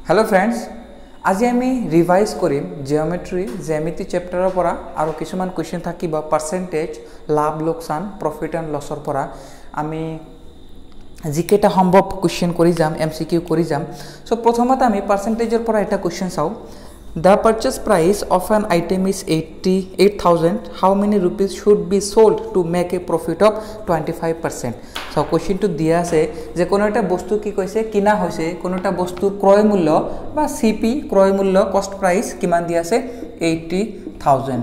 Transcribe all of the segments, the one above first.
Hello friends, आज आमी revise करिम geometry ज्यामिति चैप्टारर परा आरो किछुमान क्वेश्चन थाकिब पार्सेंटेज लाभ लोकसान प्रॉफिट एंड लसर परा आमी जिकेटा सम्भव क्वेश्चन करि जाम एमसीकिউ करि जाम। सो प्रथमते आमी पार्सेंटेजर परा एटा question चाও। The purchase price of an item is 88,000. How many rupees should be sold to make a profit of 25%? So question to দিয়া আছে যে কোন একটা বস্তু কি কইছে কিনা হইছে, কোন একটা বস্তুর ক্রয় মূল্য বা সিপি ক্রয় মূল্য কস্ট প্রাইস কিমান দিয়া আছে 80,000।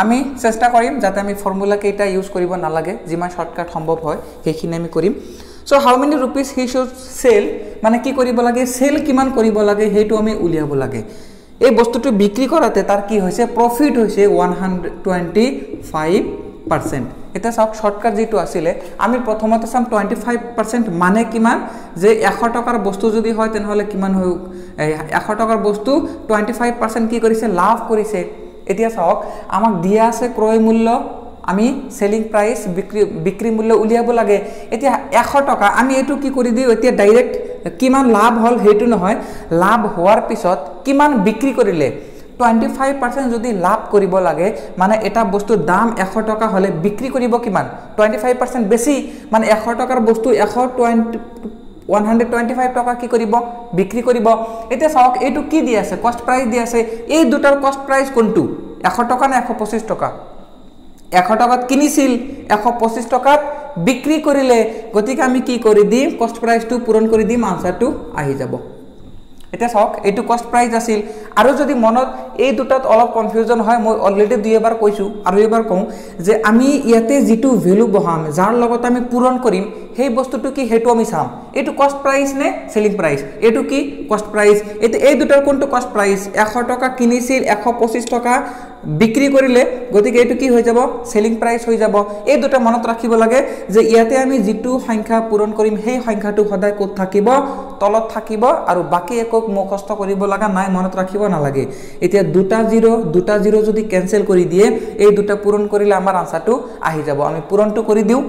আমি চেষ্টা করিম যাতে আমি ফর্মুলা কেইটা ইউজ করিব না লাগে, যিমান শর্টকাট সম্ভব হয় সেইখিনি আমি করিম। So how many rupees he should sell মানে কি করিব লাগে, সেল কিমান করিব লাগে হেতু আমি উলিয়াব লাগে। এই বস্তুটো বিক্রি কৰাতে তার কি হইছে প্রফিট হইছে 125%। এটা সব শর্টকাট যেটো আছিলে আমি প্রথমতে সাম 25% মানে কিমান যে 100 টাকার বস্তু যদি হয় তেনহলে কিমান হয় 100 টাকার বস্তু 25% কি কৰিছে লাভ কৰিছে। এতিয়া চাওক আমাক দিয়া আছে ক্রয় মূল্য, আমি সেলিং প্রাইস বিক্রি মূল্য উলিয়াব লাগে। এতিয়া 100 টাকা আমি এটু কি কৰি দিও, এতিয়া ডাইৰেক্ট কিমান লাভ হল হেতু নহয়, লাভ হোৱাৰ পিছত কিমান বিক্ৰি কৰিলে 25% যদি লাভ কৰিব লাগে মানে এটা বস্তুৰ দাম 100 টাকা হলে বিক্ৰি কৰিব কিমান 25% বেছি মানে 100 টাকাৰ বস্তু 125 টাকা কি কৰিব বিক্ৰি কৰিব। এতিয়া চাওক এটু কি দি আছে কস্ট প্ৰাইস দি আছে, এই দুটাৰ কস্ট প্রাইস কোনটো 100 টাকা না 125 টাকা। 100 টাকাত কিনিছিল 125 টাকাত বিক্রি করিলে, গতিকে আমি কি কৰি দিম কস্ট প্ৰাইসটো পূৰণ কৰি দিম, আনসাৰটো আহি যাব। এটা চাওক এটু কস্ট প্ৰাইস আছিল আৰু যদি মনত এই দুটাত অলপ কনফিউজন হয় মই অলৰেডি দুই এবাৰ কৈছো আৰু এবাৰ কওঁ যে আমি ইয়াতে যেটো ভ্যালু বহাম যাৰ লগত আমি পূৰণ কৰিম সেই বস্তুটো কি হেতু আমি চাম, এটু কস্ট প্ৰাইস নে সেলিং প্ৰাইস, এটু কি কস্ট প্ৰাইস। এতে এই দুটাৰ কোনটো কস্ট প্রাইস 100 টাকা কিনিছিল 125 টাকা বিক্রি করিলে, গতিকে এটু কি হৈ যাব সেলিং প্রাইস হৈ যাব। এই দুটা মনত ৰাখিব লাগে যে ইয়াতে আমি যেটো সংখ্যা পূৰণ কৰিম সেই সংখ্যাটো সদায় ক'ত থাকিব তলত থাকিব আৰু বাকি একক মুখস্থ কৰিব লাগা নাই, মনত ৰাখিব নালাগে। এতিয়া দুটা জিৰো যদি ক্যান্সেল কৰি দিয়ে এই দুটা পূৰণ কৰিলে আমাৰ আনসাৰটো আহি যাব। আমি পূৰণটো কৰি দিও,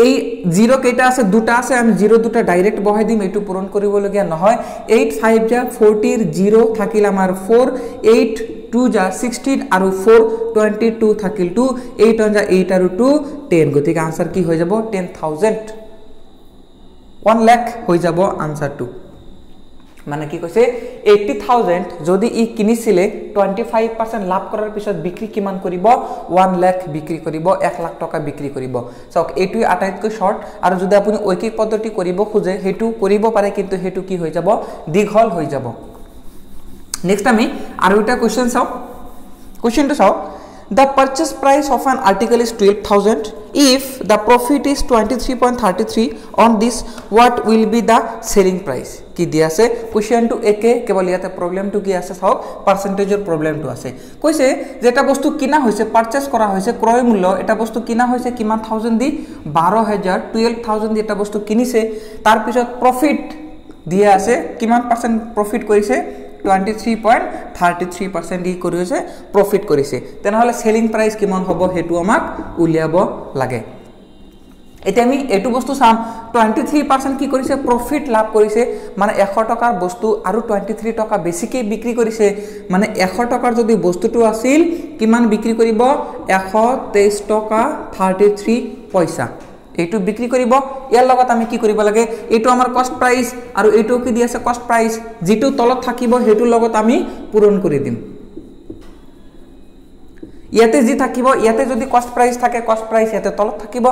এই জিৰো কেইটা আছে দুটা আছে, আমি জিৰো দুটা ডাইৰেক্ট বহাই দিম, এটু পূৰণ কৰিবলগীয়া নহয়। 8 5 যা 40 জিৰো থাকিল আমাৰ 4, 8 2 যা 16 আৰু 4 22 থাকিল 2, 8 যা 8 আৰু 2 10, গতিকে আনসার কি হৈ যাব 10,000 1 লাখ হৈ যাব আনসারটো। মানে কি কৈছে 80,000 যদি ই কিনিছিলে 25% লাভ কৰাৰ পিছত বিক্ৰি কিমান কৰিব 1 লাখ বিক্ৰি কৰিব, 1 লাখ টাকা বিক্ৰি কৰিব। চাওক এইটোই আটাইতকৈ শৰ্ট, আৰু যদি আপুনি ঐকিক পদ্ধতি কৰিব খুজে হেতু কৰিব পাৰে, কিন্তু হেতু কি হৈ যাব দীঘল হৈ যাব। নেক্সট আমি আৰু এটা কোশ্চেন চাও। কোশ্চেনটো চাও, the purchase price of an article is 12,000. If the profit is 23.33 on this, what will be the selling price? কি দিয়া আছে কোশ্চেনটো একে, কেৱল ইয়াতে প্ৰবলেমটো কি আছে চাওক পাৰ্সেন্টেজৰ প্ৰবলেমটো আছে। কৈছে যে এটা বস্তু কিনা হৈছে পাৰচেজ কৰা হৈছে ক্ৰয় মূল্য, এটা বস্তু কিনা হৈছে কিমান 1000 দি 12,000 দি এটা বস্তু কিনিছে, তাৰ পিছত প্ৰফিট দিয়া আছে কিমান পাৰ্সেন্ট প্ৰফিট কৰিছে 23.33% ই কৰিছে প্ৰফিট কৰিছে, তেনেহলে সেলিং প্রাইস কিমান হ'ব হেতু আমাক উলিয়াব লাগে। এতিয়া আমি এটু বস্তু চাম 23% কি কৰিছে প্ৰফিট লাভ কৰিছে, মানে 100 টাকাৰ বস্তু আৰু 23 টাকা বেছিকৈ বিক্ৰি কৰিছে, মানে 100 টাকাৰ যদি বস্তুটো আছিল কিমান বিক্ৰি কৰিব 123 টাকা 33 পয়সা এইটো বিক্ৰি কৰিব। ইয়াৰ লগত আমি কি কৰিব লাগে, এইটো আমাৰ কস্ট প্ৰাইস আৰু এইটো কি দি আছে কস্ট প্ৰাইস, যেটো তলত থাকিব হেতু লগত আমি পূৰণ কৰি দিম। ইয়াতে যি থাকিব ইয়াতে যদি কস্ট প্রাইস থাকে কস্ট প্রাইস ইয়াতে তলত থাকিব,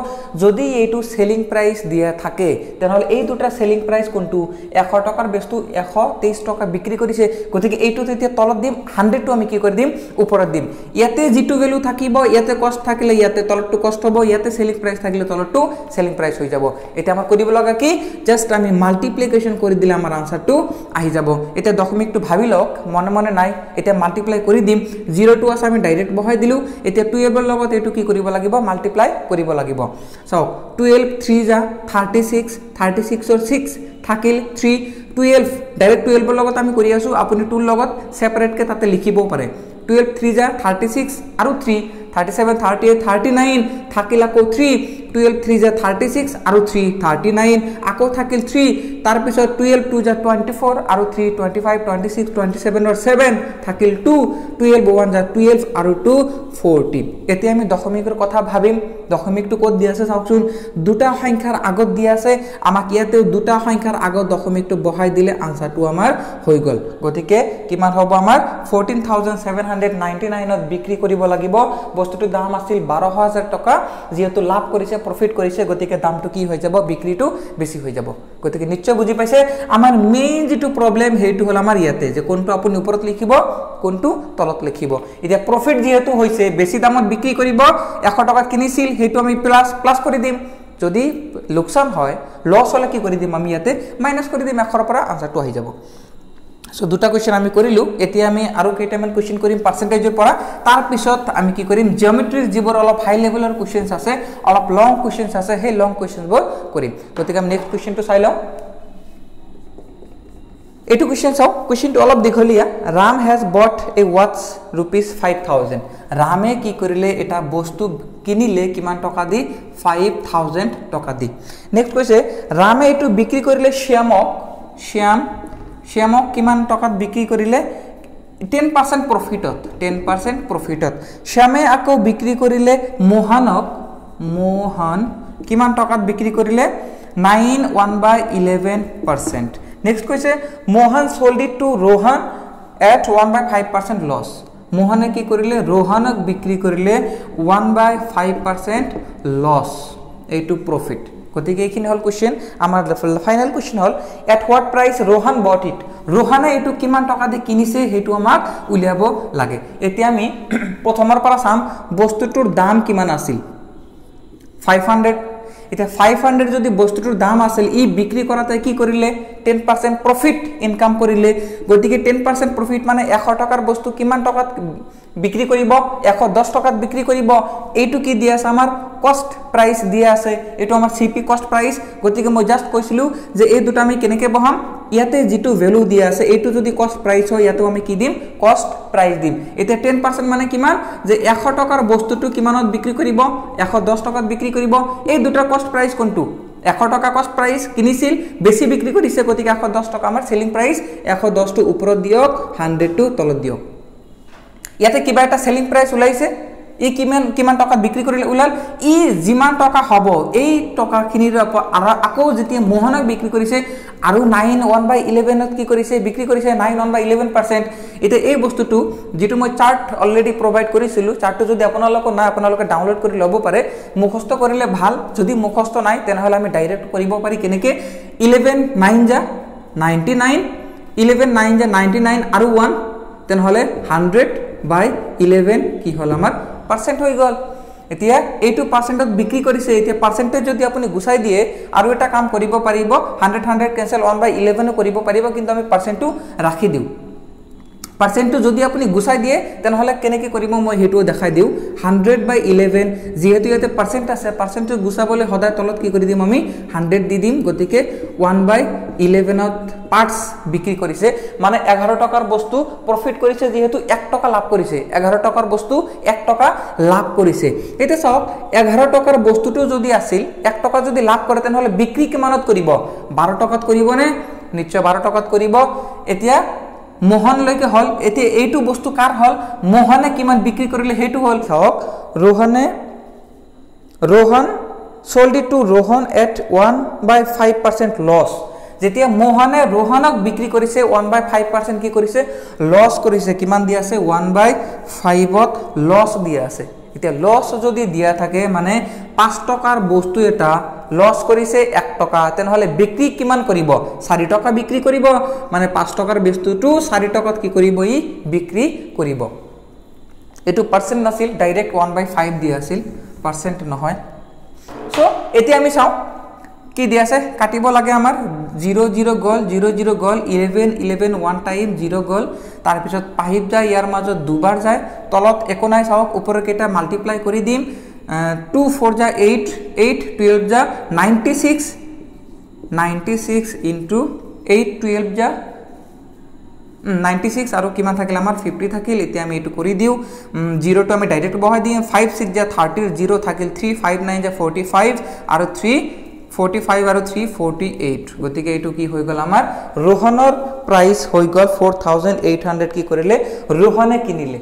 যদি এইটো সেলিং প্রাইস দিয়া থাকে তেনহলে এই দুটা সেলিং প্রাইস কোনটো 100 টাকাৰ বস্তু 123 টাকা বিক্ৰি কৰিছে, গতিকে এইটো তেতিয়া তলত দিম, 100 টো আমি কি কৰি দিম ওপৰত দিম। ইয়াতে যেটো ভ্যালু থাকিব ইয়াতে কস্ট থাকিলে ইয়াতে তলতটো কস্ট হ'ব, ইয়াতে সেলিং প্রাইস থাকিলে তলতটো সেলিং প্রাইস হৈ যাব। এটা আমাৰ কৰিব লগা কি জাস্ট আমি মাল্টিপ্লিকেশন কৰি দিলে আমাৰ আনসারটো আহি যাব। এটা দশমিকটো ভাবি লওক, মনে মনে নাই, এটা মাল্টিপ্লাই কৰি দিম, 0 টো আছে আমি ডাইৰেক্ট বহাই দিলু, এতিয়া 12 এৰ লগত এটু কি কৰিব লাগিব মাল্টিপ্লাই কৰিব লাগিব। চাওক 12 3 যা 36, 36 or 6 থাকিল 3, 12 ডাইরেক্ট 12 এর লগত আমি কৰি আছো, আপুনি 2 লগত সেপাৰেট কে তাতে লিখিব পাৰে। 12 3 যা 36 আৰু 3 37 38 39 থাকিল আকৌ 3, 12 3 যা 36 আৰু 3 39 আকৌ থাকিল 3 তাৰ পিছত 12 2 যা 24 আৰু 3 25 26 27 আৰু 7 থাকিল 2 12 1 যা 12 আৰু 2 14 এতিয়া আমি দশমিকৰ কথা ভাবিম দশমিকটো ক'ত দি আছে চাওকচোন দুটা সংখ্যাৰ আগত দি আছে আমাক ইয়াতে দুটা সংখ্যাৰ আগত দশমিকটো বহাই দিলে আনসাৰটো আমাৰ হৈ গল গতিকে কিমান হ'ব আমাৰ 14799 ত বিক্ৰী কৰিব লাগিব বস্তুটোৰ দাম আছিল 12000 টকা যেহেতু লাভ কৰিছে প্ৰফিট কৰিছে গতিকে দামটো কি হৈ যাব বিক্ৰীটো বেছি হৈ যাব গতিকে নিশ্চয় বুজি পাইছে আমাৰ মেইন যেটো প্ৰবলেম হেতু হল আমাৰ ইয়াতে যে কোনটো আপুনি ওপৰত লিখিব কোনটো তলত লিখিব এতিয়া প্ৰফিট যেহেতু হৈছে বেছি দামত বিক্ৰী কৰিব 100 টকাত কিনিছিল হেতু আমি প্লাস কৰি দিম যদি লোকসান হয় লস হলে কি কৰি দিম আমি ইয়াতে মাইনাস কৰি দিম 100 পৰা আনসাৰটো আহি যাব সো দুটা কোশ্চেন আমি কৰিলু এতিয়া আমি আৰু কেইটামান কোশ্চেন কৰিম পাৰ্সেন্টেজৰ পৰা তাৰ পিছত আমি কি কৰিম জিওমেট্ৰিৰ যিবোৰ অলপ হাই লেভেলৰ কোশ্চেনছ আছে অলপ লং কোশ্চেনছ আছে সেই লং কোশ্চেনবোৰ কৰিম গতিকে আমি নেক্সট কোশ্চেনটো চাই লওঁ এটু কোশ্চেন চাও কোশ্চেনটো অলপ দীঘলীয়া ৰাম হ্যাজ বট এ ওয়াচ रुपीस 5000 ৰামে কি কৰিলে এটা বস্তু কিনিলে কিমান টকা দি 5000 টকা দি নেক্সট কৈছে ৰামে এটু বিক্ৰী কৰিলে শ্যামক কিমান টকাত বিক্ৰী কৰিলে 10% প্ৰফিটত শ্যামে আকৌ বিক্ৰী কৰিলে মোহন কিমান টকাত বিক্ৰী কৰিলে 9/11% নেক্সট কৈছে Mohan sold it to Rohan at 1/5% loss মোহনে কি কৰিলে ৰোহনক বিক্ৰী কৰিলে 1/5% লস এইটো প্ৰফিট গতিকে এইখিনি হল কোশ্চেন আমাৰ final question hall at what price Rohan bought it Rohane এটু কিমান টকা দি কিনিছে হেতু আমাক উলিয়াব লাগে এতিয়া আমি প্ৰথমৰ পৰা চাম বস্তুটোৰ দাম কিমান আছিল 500 এটা 500 যদি বস্তুটোৰ দাম আছিল ই বিক্ৰী কৰাতে কি কৰিলে 10% প্ৰফিট ইনকাম কৰিলে গতিকে 10% প্ৰফিট মানে 100 টকাৰ বস্তু কিমান টকাত বিক্ৰী কৰিব 110 টকাত বিক্ৰী কৰিব এইটো কি দিয়া আছে আমাৰ কষ্ট প্ৰাইস দিয়া আছে এটো আমাৰ সিপি কষ্ট প্ৰাইস গতিকে মই জাস্ট কৈছিলু যে এই দুটা আমি কেনেকে বহাম ইয়াতে যেটো ভ্যালু দিয়া আছে এইটো যদি কষ্ট প্ৰাইস হয় ইয়াতে আমি কি দিম কষ্ট প্ৰাইস দিম এটা 10% মানে কিমান যে 100 টকাৰ বস্তুটো কিমানত বিক্ৰী কৰিব 110 টকাত বিক্ৰী কৰিব এই দুটা কষ্ট প্ৰাইস কোনটো 100 টকা কষ্ট প্ৰাইস কিনিছিল বেছি বিক্ৰী কৰিছে গতিকে 110 টকা আমাৰ সেলিং প্ৰাইস 110 টো ওপৰত দিয়ক 100 টো তলত দিয়ক ইয়াতে কিবা এটা সেলিং প্ৰাইস উলাইছে ই কিমান টকা বিক্ৰী কৰিলে উলাল ই জিমান টকা হ'ব এই টকা খিনিৰ আকৌ যেতিয়া মোহনক বিক্ৰী কৰিছে আৰু 9/1/11 ত কি কৰিছে বিক্ৰী কৰিছে 9/11% এটা এই বস্তুটো যেটো মই চাৰ্ট অলৰেডি প্ৰভাইড কৰিছিলো চাৰ্টটো যদি আপোনালোকক না আপোনালোকে ডাউনলোড কৰি লব পাৰে মুখস্থ কৰিলে ভাল যদি মুখস্থ নাই তেনেহলে আমি ডাইৰেক্ট কৰিব পাৰি কেনেকে 11 9 যা 99 11 9 যা 99 আৰু 1 তেনেহলে 100/11 কি হল আমাৰ পাৰ্সেন্ট হৈ গল এতিয়া এইটো পাৰ্সেন্টত বিক্ৰী কৰিছে এতিয়া পাৰ্সেন্টেজ যদি আপুনি গুছাই দিয়ে আৰু এটা কাম কৰিব পাৰিব 100 ক্যান্সেল 1/11 কৰিব পাৰিব কিন্তু আমি পাৰ্সেন্টটো ৰাখি দিও পাৰ্সেন্টটো যদি আপুনি গুছাই দিয়ে তেনেহলে কেনেকৈ কৰিব মই হেতু দেখাই দিও 100/11 যেহেতু ইয়াতে পাৰ্সেন্ট আছে পাৰ্সেন্টটো গুছাবলে সদায় তলত কি কৰি দিম আমি 100 দি দিম গতিকে 1/11 ত পাৰ্টস বিক্ৰী কৰিছে মানে 11 টকাৰ বস্তু প্ৰফিট কৰিছে যেহেতু 1 টকা লাভ কৰিছে 11 টকাৰ বস্তু 1 টকা লাভ কৰিছে এটা চাওক 11 টকাৰ বস্তুটো যদি আছিল 1 টকা যদি লাভ কৰে তেনেহলে বিক্ৰী কিমানত কৰিব 12 টকাত কৰিব নে নিশ্চয় 12 টকাত কৰিব এতিয়া মোহন লৈকে হল এতিয়া এইটো বস্তু কাৰ হল মোহনে কিমান বিক্ৰী কৰিলে হেতু হল চাওক Rohan sold it to Rohan at 1/5% loss যেতিয়া মোহনে Rohanক বিক্ৰী কৰিছে 1/5% কি কৰিছে লস কৰিছে কিমান দিয়া আছে 1/5 ত লস দিয়া আছে এতিয়া লস যদি দিয়া থাকে মানে 5 টকাৰ বস্তু এটা লস কৰিছে 1 টকা তেনেহলে বিক্ৰী কিমান কৰিব 4 টকা বিক্ৰী কৰিব মানে 5 টকাৰ বস্তুটো 4 টকাত কি কৰিব ই বিক্ৰী কৰিব এটো পার্সেন্ট নাছিল ডাইরেক্ট 1/5 দিয়া আছিল পার্সেন্ট নহয় সো এতিয়া আমি চাও কি দিয়া আছে কাটিব লাগে আমাৰ 0 0 গল 0 0 গল 11 11 ওয়ান টাইম 0 গল তাৰ পিছত পাহিব যায় ইয়াৰ মাজত দুবাৰ যায় তলত একো নাই চাওক ওপৰৰ কেটা মাল্টিপ্লাই কৰি দিম 2 4 जा 8 8 12 जा 96 into 8 12 जा 96 আৰু কিমান থাকিল আমাৰ 50 থাকিল এতিয়া আমি এটো কৰি দিও 0 টো আমি ডাইৰেক্ট বহাই দিম 5 6 যা 30 0 থাকিল 3 5 9 যা 45 আৰু 3 45 আৰু 3 48 গতিকে এটো কি হৈ গল আমাৰ रोहনৰ প্ৰাইস হৈ গল 4800 কি কৰিলে रोहনে কিনিলে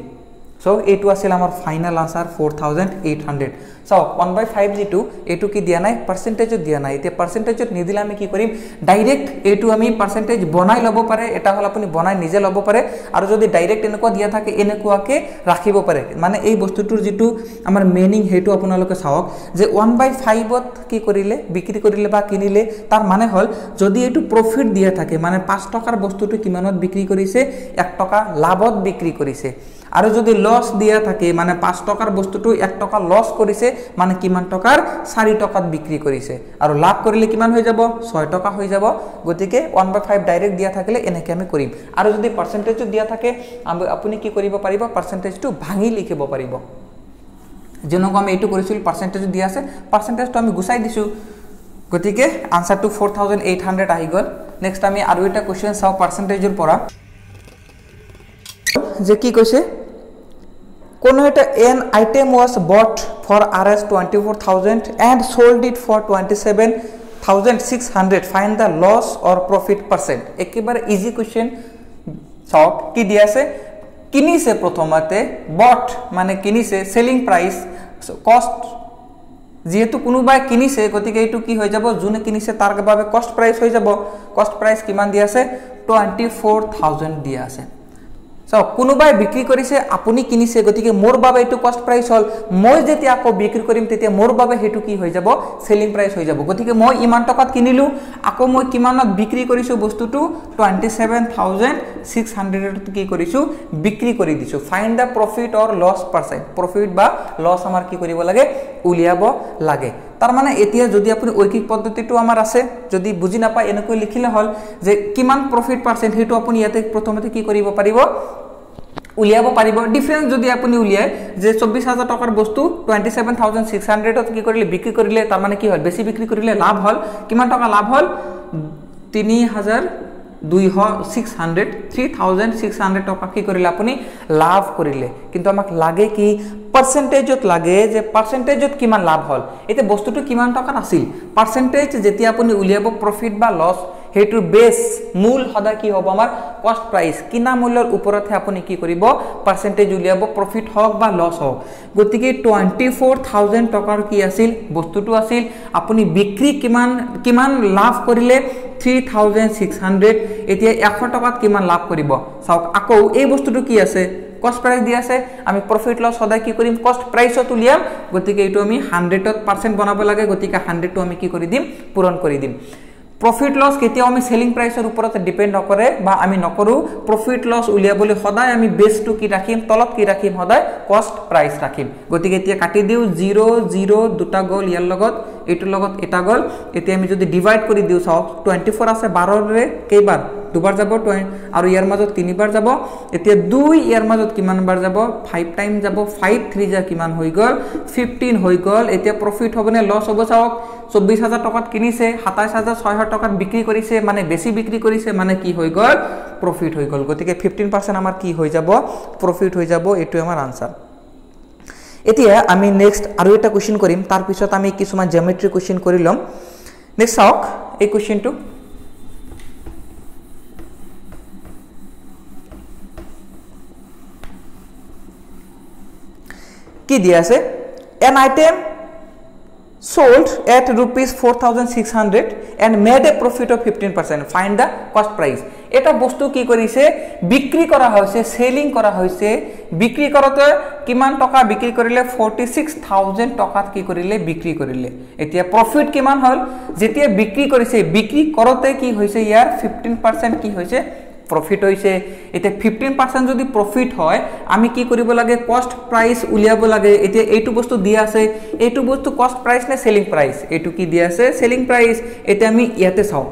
সো এটো আছিল আমাৰ ফাইনাল আনসার 4800 সো 1/5 যেটো এটো কি দিয়া নাই পার্সেন্টেজত দিয়া নাই এতিয়া পার্সেন্টেজত নিদিলে আমি কি কৰিম ডাইৰেক্ট এটো আমি পাৰ্সেন্টেজ বনাই লব পাৰে এটা হল আপুনি বনাই নিজে লব পাৰে আৰু যদি ডাইৰেক্ট এনেকুৱা দিয়া থাকে এনেকুৱাকে ৰাখিব পাৰে মানে এই বস্তুটোৰ যেটো আমাৰ মিনিং হেতু আপোনালোকে চাওক যে 1/5 ত কি কৰিলে বিক্ৰী কৰিলে বা কিনিলে তাৰ মানে হল যদি এটো প্ৰফিট দিয়া থাকে মানে 5 টকাৰ বস্তুটো কিমানত বিক্ৰী কৰিছে 1 টকা লাভত বিক্ৰী কৰিছে আৰু যদি লস দিয়া থাকে মানে 5 টকাৰ বস্তুটো 1 টকা লস কৰিছে মানে কিমান টকাৰ 4 টকাত বিক্ৰী কৰিছে আৰু লাভ কৰিলে কিমান হৈ যাব 6 টকা হৈ যাব গতিকে 1/5 ডাইৰেক্ট দিয়া থাকিলে এনেকে আমি কৰিম আৰু যদি পাৰ্সেন্টেজটো দিয়া থাকে আপুনি কি কৰিব পাৰিব পাৰ্সেন্টেজটো ভাঙি লিখিব পাৰিব যেনেকৈ আমি এটো কৰিছিল পাৰ্সেন্টেজ দিয়া আছে পাৰ্সেন্টেজটো আমি গুছাই দিছো গতিকে আনসাৰটো 4800 আহি গল নেক্সট আমি আৰু এটা কোশ্চেন চাও পাৰ্সেন্টেজৰ পৰা যে কি কৈছে কোনো এটা an item was bought for Rs 24000 and sold it for 27600 find the loss or profit percent একেবারে ইজি কোশ্চেন সব কি দিয়া আছে কিনিছে প্রথমতে bought মানে কিনিছে সেলিং প্রাইস কস্ট যেহেতু কোনোবাই কিনিছে গতিকে এটো কি হৈ যাব যোনে কিনিছে তাৰ বাবে কস্ট প্ৰাইস হৈ যাব কস্ট প্ৰাইস কিমান দিয়া আছে 24000 দিয়া আছে সো কোনোবাই বিক্ৰী কৰিছে আপুনি কিনিছে গতিকে মোৰ বাবে এটো কস্ট প্ৰাইস হল মই যেতিয়া আকৌ বিক্ৰী কৰিম তেতিয়া মোৰ বাবে হেতু কি হৈ যাব সেলিং প্রাইস হৈ যাব গতিকে মই ইমান টকাত কিনিলো আকৌ মই কিমানত বিক্ৰী কৰিছো বস্তুটো 27600 ত কি কৰিছো বিক্ৰী কৰি দিছো find the profit or loss percent profit বা লস আমাৰ কি কৰিব লাগে উলিয়াব লাগে তাৰ মানে এতিয়া যদি আপুনি ঐকিক পদ্ধতিটো আমাৰ আছে যদি বুজি নাপায় এনেকৈ লিখিলে হল যে কিমান প্ৰফিট পাৰসেন্ট হেতু আপুনি ইয়াতে প্ৰথমতে কি কৰিব পাৰিব উলিয়াব পাৰিব ডিফাৰেন্স যদি আপুনি উলিয়ায় যে 24000 টকাৰ বস্তু 27600 ত কি কৰিলে বিক্ৰী কৰিলে তাৰ মানে কি হল বেছি বিক্ৰী কৰিলে লাভ হল কিমান টকা লাভ হল 3600 টকা কি কৰিলে আপুনি লাভ কৰিলে কিন্তু আমাক লাগে কি পার্সেন্টেজত লাগে যে পার্সেন্টেজত কিমান লাভ হল এতে বস্তুটো কিমান টকা আছিল পার্সেন্টেজ যেতিয়া আপুনি উলিয়াব প্রফিট বা লস হেতু বেস মূল হদা কি হ'ব আমাৰ কস্ট প্ৰাইস কিনা মূল্যৰ ওপৰতহে আপুনি কি কৰিব পাৰ্সেন্টেজ উলিয়াব প্ৰফিট হওক বা লস হওক গতিকে 24000 টকাৰ কি আছিল বস্তুটো আছিল আপুনি বিক্ৰী কিমান লাভ কৰিলে 3600 এতিয়া 100 টকাত কিমান লাভ কৰিব চাওক আকৌ এই বস্তুটো কি আছে কস্ট প্ৰাইস দিয়া আছে আমি প্ৰফিট লস সদায় কি কৰিম কস্ট প্রাইসত উলিয়াম গতিকে এটো আমি 100% বনাব লাগে গতিকে 100 টো আমি কি কৰি দিম পূৰণ কৰি দিম প্ৰফিট লস কেতিয়াও আমি সেলিং প্ৰাইসৰ ওপৰত ডিপেন্ড নকৰে বা আমি নকৰো প্ৰফিট লস উলিয়াবলৈ সদায় আমি বেসটো কি ৰাখিম তলত কি ৰাখিম সদায় কস্ট প্ৰাইস ৰাখিম গতিকে এতিয়া কাটি দিও 0 0 দুটা গল ইয়াৰ লগত এটো লগত এটা গল এতিয়া আমি যদি ডিভাইড কৰি দিও চাওক 24 আছে 12 ৰে কেইবাৰ দুবাৰ যাব আৰু ইয়াৰ মাজত তিনিবাৰ যাব এতিয়া 2 ইয়াৰ মাজত কিমান বাৰ যাব 5 টাইম যাব 5 3 যা কিমান হৈ গল 15 হৈ গল এতিয়া প্ৰফিট হ'বনে লস হ'ব চাওক 24000 টকাত কিনিছে 27600 টকাত বিক্ৰী কৰিছে মানে বেছি বিক্ৰী কৰিছে মানে কি হৈ গল প্ৰফিট হৈ গল গতিকে 15% আমাৰ কি হৈ যাব প্ৰফিট হৈ যাব এটো আমাৰ আনসাৰ এতিয়া আমি নেক্সট আৰু এটা কোশ্চেন কৰিম তাৰ পিছত আমি কিছুমান জিওমেট্ৰি কোশ্চেন কৰি লম নেক্সট চাওক এই কোশ্চেনটো কি দিয়া আছে an item sold at rupees 4600 and made a profit of 15% find the cost price এটা বস্তু কি কৰিছে বিক্ৰী কৰা হৈছে সেলিং কৰা হৈছে বিক্ৰী কৰতে কিমান টকা বিক্ৰী কৰিলে 46000 টকাত কি কৰিলে বিক্ৰী কৰিলে এতিয়া প্ৰফিট কিমান হল যেতিয়া বিক্ৰী কৰিছে বিক্ৰী কৰতে কি হৈছে ইয়াৰ 15% কি হৈছে প্ৰফিট হইছে এতে 15% যদি প্ৰফিট হয় আমি কি কৰিব লাগে কস্ট প্রাইস উলিয়াব লাগে এতে এইটো বস্তু দিয়া আছে এইটো বস্তু কস্ট প্রাইস নে সেলিং প্রাইস এইটো কি দিয়া আছে সেলিং প্রাইস এতে আমি ইয়াতে চাও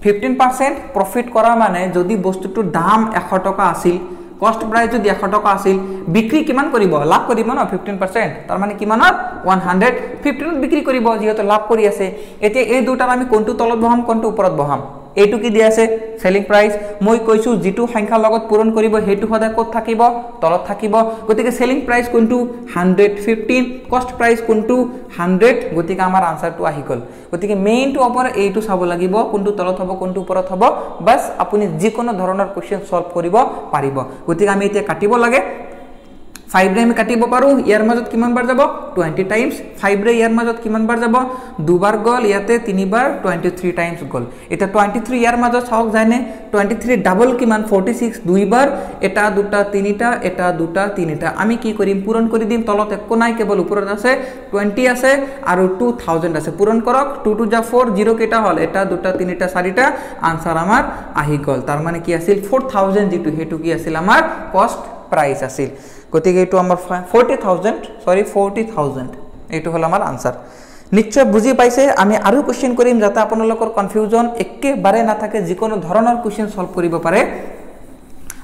15% প্রফিট করা মানে যদি বস্তুটো দাম 100 টাকা আছিল কস্ট প্রাইস যদি 100 টাকা আছিল বিক্রি কিমান কৰিব লাভ কৰিব না 15% তাৰ মানে কিমানত 115 বিক্ৰি কৰিব যেহেতু লাভ কৰি আছে এতে এই দুটাৰ আমি কোনটো তলত বহাম কোনটো ওপৰত বহাম এইটো কি দিয়া আছে সেলিং প্ৰাইস মই কৈছো যেটো সংখ্যা লগত পূৰণ কৰিব হেতু সদায় কত থাকিব তলত থাকিব গতিকে সেলিং প্ৰাইস কোনটো 115 কস্ট প্ৰাইস কোনটো 100 গতিকে আমাৰ আনসাৰটো আহি গল গতিকে মেইন টু ওপৰ এইটো চাব লাগিব কোনটো তলত হ'ব কোনটো ওপৰত হ'ব বাস আপুনি যিকোনো ধৰণৰ কোশ্চেন সলভ কৰিব পাৰিব গতিকে আমি এতিয়া কাটিব লাগে 5 रे আমি কাটিব পাৰো ইয়াৰ মাজত কিমান বাৰ যাব 20 টাইমস 5 रे ইয়াৰ মাজত কিমান বাৰ যাব দুবাৰ গল ইয়াতে তিনিবাৰ 23 টাইমস গল এটা 23 ইয়াৰ মাজত চাওক জানে 23 ডাবল কিমান 46 দুইবাৰ এটা দুটা তিনিটা এটা দুটা তিনিটা আমি কি কৰিম পূৰণ কৰি দিম তলত একো নাই কেৱল ওপৰত আছে 20 আছে আৰু 2000 আছে পূৰণ কৰক 2 2 যা 4 0 কেটা হল এটা দুটা তিনিটা চাৰিটা আনসাৰ আমাৰ আহি গল তাৰ মানে কি আছিল 4000 যেটো হেতু কি আছিল আমাৰ কস্ট প্ৰাইস আছিল গতিকে এটো আমাৰ 40000 এটো হল আমাৰ আনসাৰ নিশ্চয় বুজি পাইছে আমি আৰু কোশ্চেন কৰিম যাতে আপোনালোকৰ কনফিউজন একেবাৰে না থাকে যিকোনো ধৰণৰ কোশ্চেন সলভ কৰিব পাৰে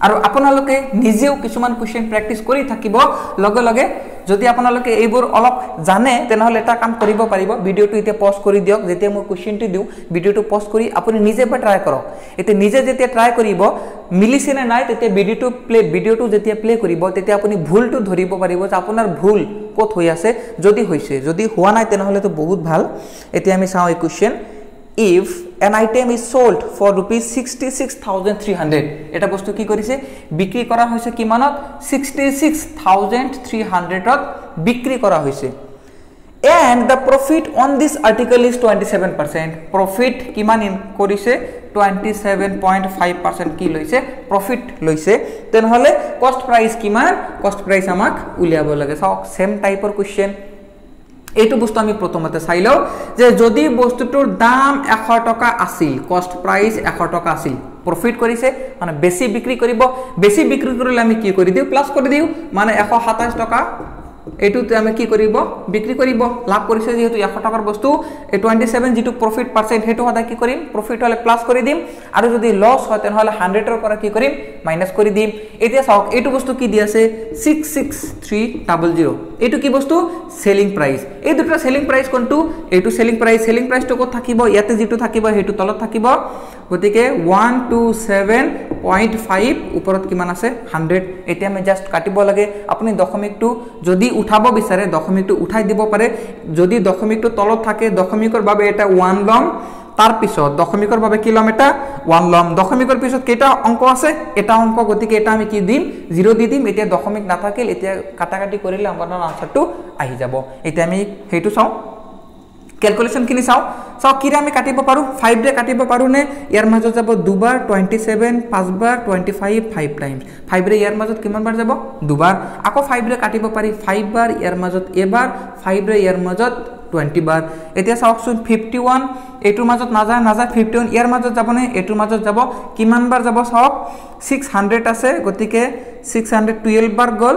আৰু আপোনালোকে নিজেও কিছুমান কোশ্চেন প্ৰেক্টিস কৰি থাকিব লগে লগে যদি আপোনালোকে এইবোৰ অলপ জানে তেনেহলে এটা কাম কৰিব পাৰিব ভিডিওটো এতিয়া পজ কৰি দিয়ক যেতিয়া মই কোশ্চেনটো দিউ ভিডিওটো পজ কৰি আপুনি নিজে ট্ৰাই কৰক এতে নিজে যেতিয়া ট্ৰাই কৰিব মিলিছে না নাই তেতিয়া ভিডিওটো যেতিয়া প্লে কৰিব তেতিয়া আপুনি ভুলটো ধৰিব পাৰিব যে আপোনাৰ ভুল কত হৈ আছে যদি হৈছে যদি হোৱা নাই তেনেহলে তো বহুত ভাল এতিয়া আমি চাও এই question if an item is sold for rupees 66300 এটা বস্তু কি কৰিছে বিক্ৰী কৰা হৈছে কিমানত 66300 ত বিক্ৰী কৰা হৈছে and the profit on this article is 27% profit কিমান কৰিছে 27.5% কি লৈছে profit লৈছে তেনেহলে cost price কিমান cost price আমাক উলিয়াব লাগে চাওক সেম টাইপৰ কোশ্চেন এইটো বস্তু আমি প্ৰথমতে চাইলো যে যদি বস্তুটোৰ দাম 100 টকা আছিল কস্ট প্ৰাইস 100 টকা আছিল প্ৰফিট কৰিছে মানে বেছি বিক্ৰী কৰিব বেছি বিক্ৰী কৰিলে আমি কি কৰি দিও প্লাস কৰি দিও মানে 127 টকা এটুতে আমি কি কৰিব বিক্ৰী কৰিব লাভ কৰিছে যেহেতু 100 টকাৰ বস্তু 27 যেটো প্ৰফিট পাৰসেন্ট হেতু হদা কি কৰিম প্ৰফিট হলে প্লাস কৰি দিম আৰু যদি লস হয় তেনহলে 100 ৰ পৰা কি কৰিম মাইনাস কৰি দিম এতিয়া চাওক এটু বস্তু কি দি আছে 66300 এটু কি বস্তু সেলিং প্রাইস এই দুটা সেলিং প্রাইস কোনটো এটু সেলিং প্রাইস তো কত থাকিব ইয়াতে যেটো থাকিব হেতু তলত থাকিব গতিকে 127.5 ওপৰত কিমান আছে 100 এতিয়া আমি জাস্ট কাটিব লাগে আপুনি দশমিকটো যদি উঠাব বিচাৰে দশমিকটো উঠাই দিব পাৰে যদি দশমিকটো তলত থাকে দশমিকৰ বাবে এটা 1 লম তাৰ পিছত দশমিকৰ বাবে কি লম এটা 1 লম দশমিকৰ পিছত কেটা অংক আছে এটা অংক গতিকে এটা আমি কি দিম 0 দি দিম এতিয়া দশমিক নাথাকিল এতিয়া কাটাকাটি কৰিলে আমাৰ আনসারটো আহি যাব এতিয়া আমি হেতু চাও ক্যালকুলেশন কিনি চাও কিরা আমি কাটিব পাৰো 5 ৰে কাটিব পাৰো নে ইয়াৰ মাজত যাব দুবাৰ 27 পাঁচবাৰ 25 5 টাইমস 5 ৰে ইয়াৰ মাজত কিমান বাৰ যাব দুবাৰ আকৌ 5 ৰে কাটিব পাৰি 5 বাৰ ইয়াৰ মাজত এবাৰ 5 ৰে ইয়াৰ মাজত 20 বাৰ এতিয়া চাওকচোন 51 এটোৰ মাজত না যায় 51 ইয়াৰ মাজত যাব নে এটোৰ মাজত যাব কিমান বাৰ যাব চাওক 600 আছে গতিকে 612 বাৰ গল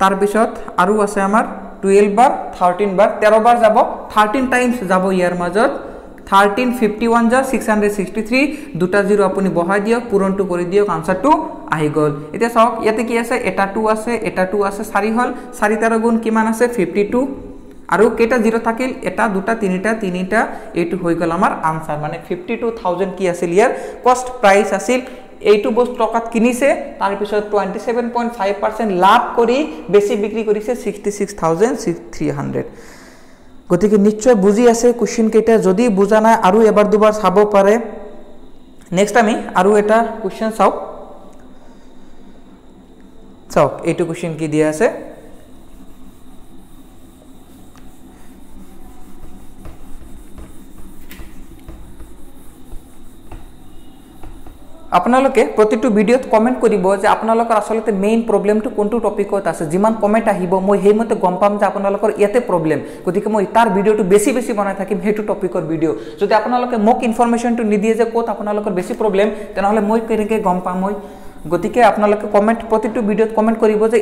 তাৰ পিছত আৰু আছে আমাৰ 12 बार 13 बार 13 बार যাব 13 টাইমস যাব ইয়াৰ মাজত 13 51 যা 663 দুটা জিৰো আপুনি বহাই দিয়ক পূৰণটো কৰি দিয়ক আনসারটো আহি গল এতিয়া চাওক ইয়াতে কি আছে এটা 2 আছে 4 হল 4 13 গুণ কিমান আছে 52 আৰু কেটা জিৰো থাকিল এটা দুটা তিনিটা এইটো হৈ গল আমাৰ আনসাৰ মানে 52000 কি আছিল ইয়াৰ কস্ট প্ৰাইস আছিল এইটো বস্তু টকাত কিনিছে তাৰ পিছত 27.5% লাভ কৰি বেছি বিক্ৰী কৰিছে 66300 গতিকে নিশ্চয় বুজি আছে কোশ্চেন কেটা যদি বুজা নাই আৰু এবাৰ দুবাৰ চাব পাৰে নেক্সট আমি আৰু এটা কোশ্চেন চাও এইটো কোশ্চেন কি দিয়া আছে আপোনালোকে প্ৰতিটো ভিডিওত কমেন্ট কৰিব যে আপোনালোকৰ আসলতে মেইন প্ৰবলেমটো কোনটো টপিকত আছে যিমান কমেন্ট আহিব মই হেইমতে গম পাম যে আপোনালোকৰ ইয়াতে প্ৰবলেম গতিকে মই তাৰ ভিডিওটো বেছি বনাই থাকিম হেতু টপিকৰ ভিডিও যদি আপোনালোকে মোক ইনফৰমেশনটো নিদিয়ে যে কোত আপোনালোকৰ বেছি প্ৰবলেম তেনেহলে মই কেনেকৈ গম পাম মই গতিকে আপোনালোকে কমেন্ট প্ৰতিটো ভিডিওত কমেন্ট কৰিব যে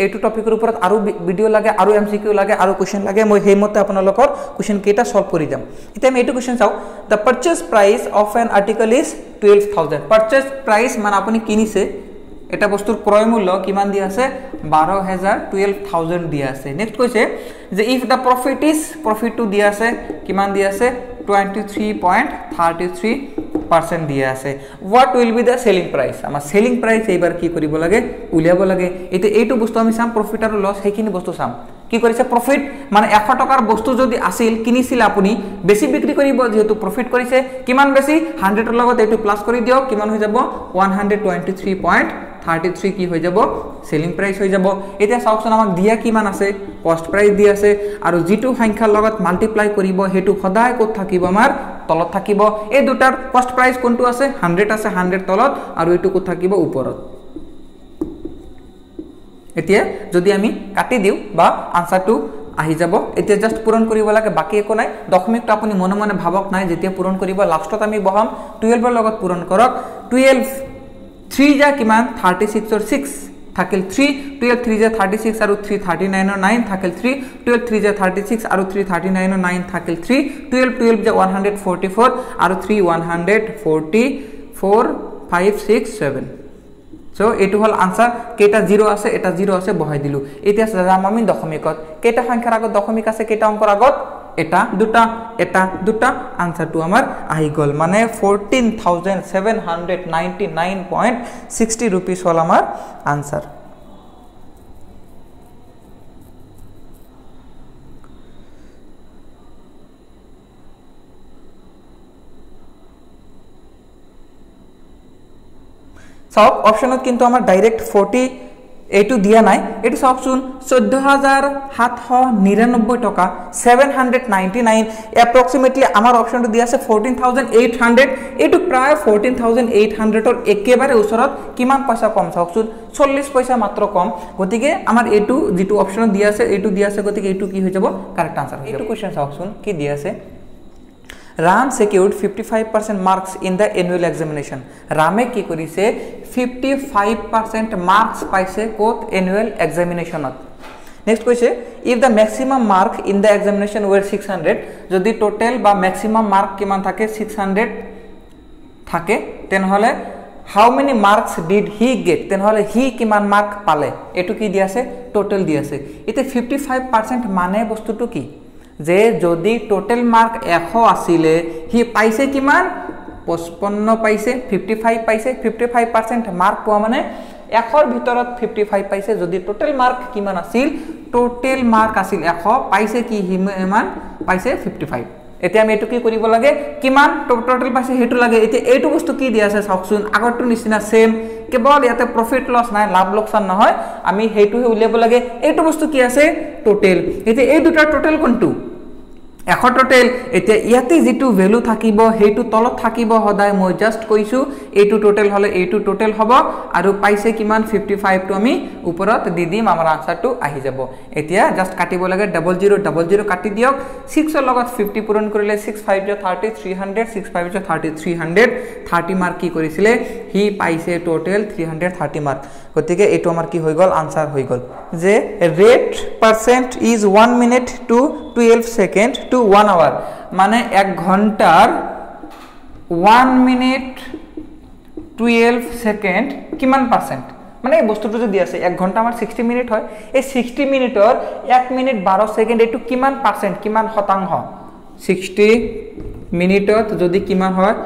এইটো টপিকৰ ওপৰত আৰু ভিডিও লাগে আৰু এমসিকিউ লাগে আৰু কোশ্চেন লাগে মই হেইমতে আপোনালোকৰ কোশ্চেন কেটা সলভ কৰি যাম এতিয়া আমি এইটো কোশ্চেন চাও the purchase price of an article is 12000 purchase price মানে আপুনি কিনিছে এটা বস্তুৰ ক্ৰয় মূল্য কিমান দিয়া আছে 12000 দিয়া আছে নেক্সট কৈছে যে if the profit to দিয়া আছে কিমান দিয়া আছে 23.33 পাৰ্চেণ্ট দিয়া আছে what will be the selling price আমাৰ সেলিং প্ৰাইচ এইবাৰ কি কৰিব লাগে উলিয়াব লাগে এতিয়া এইটো বস্তু আমি চাম প্ৰফিট আৰু লছ সেইখিনি বস্তু চাম কি কৰিছে প্ৰফিট মানে 100 টকাৰ বস্তু যদি আছিল কিনিছিল আপুনি বেছি বিক্ৰী কৰিব যেহেতু প্ৰফিট কৰিছে কিমান বেছি 100 ৰ লগত এইটো প্লাস কৰি দিও কিমান হৈ যাব 123.33 কি হৈ যাব সেলিং প্ৰাইচ হৈ যাব এতিয়া চাওকচোন আমাক দিয়া কিমান আছে কষ্ট প্ৰাইচ দি আছে আৰু যেটো সংখ্যাৰ লগত মাল্টিপ্লাই কৰিব হেতু সদায় ক'ত থাকিব আমাৰ তলত থাকিব এই দুটাৰ কষ্ট প্ৰাইচ কোনটো আছে 100 আছে 100 তলত আৰু এটো ক'ত থাকিব ওপৰত এতিয়া যদি আমি কাটি দিও বা আনসাৰটো আহি যাব এতিয়া জাস্ট পূৰণ কৰিব লাগে বাকি একো নাই দশমিকটো আপুনি মনে মনে ভাবক নাই যেতিয়া পূৰণ কৰিব লাষ্টত আমি বহাম 12 ৰ লগত পূৰণ কৰক 12 3 যা কিমান 36 ৰ 6 থাকিল 3 12 3 যা 36 আৰু 3 39 ৰ 9 থাকিল 3 12 3 যা 36 আৰু 3 39 ৰ 9 থাকিল 3 12 12 যা 144 আৰু 3 144 5 6 7 So এটো হল আনসার কেটা 0 আছে এটা 0 আছে বহাই দিলু এতিয়া যাম আমি দশমিকত কেটা সংখ্যাৰ আগত দশমিক আছে কেটা অঙ্কৰ আগত এটা দুটা আনসাৰটো আমাৰ আহি গল মানে 14799.60 rupees হল আমাৰ আনসাৰ সব অপশনত কিন্তু আমাৰ ডাইরেক্ট 40 এটু দিয়া নাই এটু সবচুন 14799 টাকা 799 অ্যাপ্রক্সিমেটলি আমার অপশনটো দিয়া আছে 14800 এটু প্রায় 14800 এর একেবারে উসৰত কিমান পয়সা কম সবচুন 40 পয়সা মাত্র কম গতিকে আমার এটু যেটু অপশন দিয়া আছে এটু দিয়া আছে গতিকে এটু কি হৈ যাব কারেক্ট আনসার হৈ যাব এটু কোশ্চেন সবচুন কি দিয়া আছে Ram secured 55% marks in the annual examination. Rame ki korise 55% marks paise kot annual examination. Next question, if the maximum mark in the examination were 600, jodi total ba maximum mark kiman thake 600 thake, then hole how many marks did he get? Then hole he kiman mark pale. Etu ki diya ase total diya ase. Ite 55% mane bostu to ki? যে যদি total mark 100 আসিলে হি পাইছে কিমান 55 পাইছে 55 পাইছে 55% mark পোৱা মানে 100 ৰ ভিতৰত 55 পাইছে যদি টোটাল মার্ক কিমান আছিল টোটাল মার্ক আছিল 100 পাইছে কি হিমান পাইছে 55 এতিয়া আমি এটো কি কৰিব লাগে কিমান টোটাল পাইছে হেতু লাগে এতিয়া এইটো বস্তু কি দিয়া আছে চাওকচোন আগৰটো নিচিনা সেম কেৱল ইয়াতে প্ৰফিট লস নাই লাভ লোকসান নহয় আমি হেতুহে উলিয়াব লাগে এইটো বস্তু কি আছে টোটাল এতিয়া এই দুটা টোটাল কোনটো 100 টোটাল এতিয়া ইয়াতে যেটো ভ্যালু থাকিব হেতু তলত থাকিব সদায় মই জাস্ট কৈছো এইটো টোটাল হলে এইটো টোটাল হ'ব আৰু পাইছে কিমান 55 টো আমি ওপৰত দি দিম আমাৰ আনসারটো আহি যাব এতিয়া জাস্ট কাটিব লাগে 0000 কাটি দিয়ক 6 ৰ লগত 50 পূৰণ কৰিলে 65 জ 30 300 65 জ 30 330 মাৰ্ক কি কৰিছিলে হি পাইছে টোটাল 330 মাৰ্ক গতিকে এটো আমাৰ কি হৈ গল আনসার হৈ গল যে rate percent is 1 minute to 12 second to 1 hour মানে 1 ঘন্টার 1 মিনিট 12 সেকেন্ড কিমান পারসেন্ট মানে এই বস্তুটো যদি আছে 1 ঘন্টা আমার 60 মিনিট হয় এই 60 মিনিটৰ 1 মিনিট 12 সেকেন্ড এটো কিমান পারসেন্ট কিমান শতাংশ 60 মিনিটত যদি কিমান হয়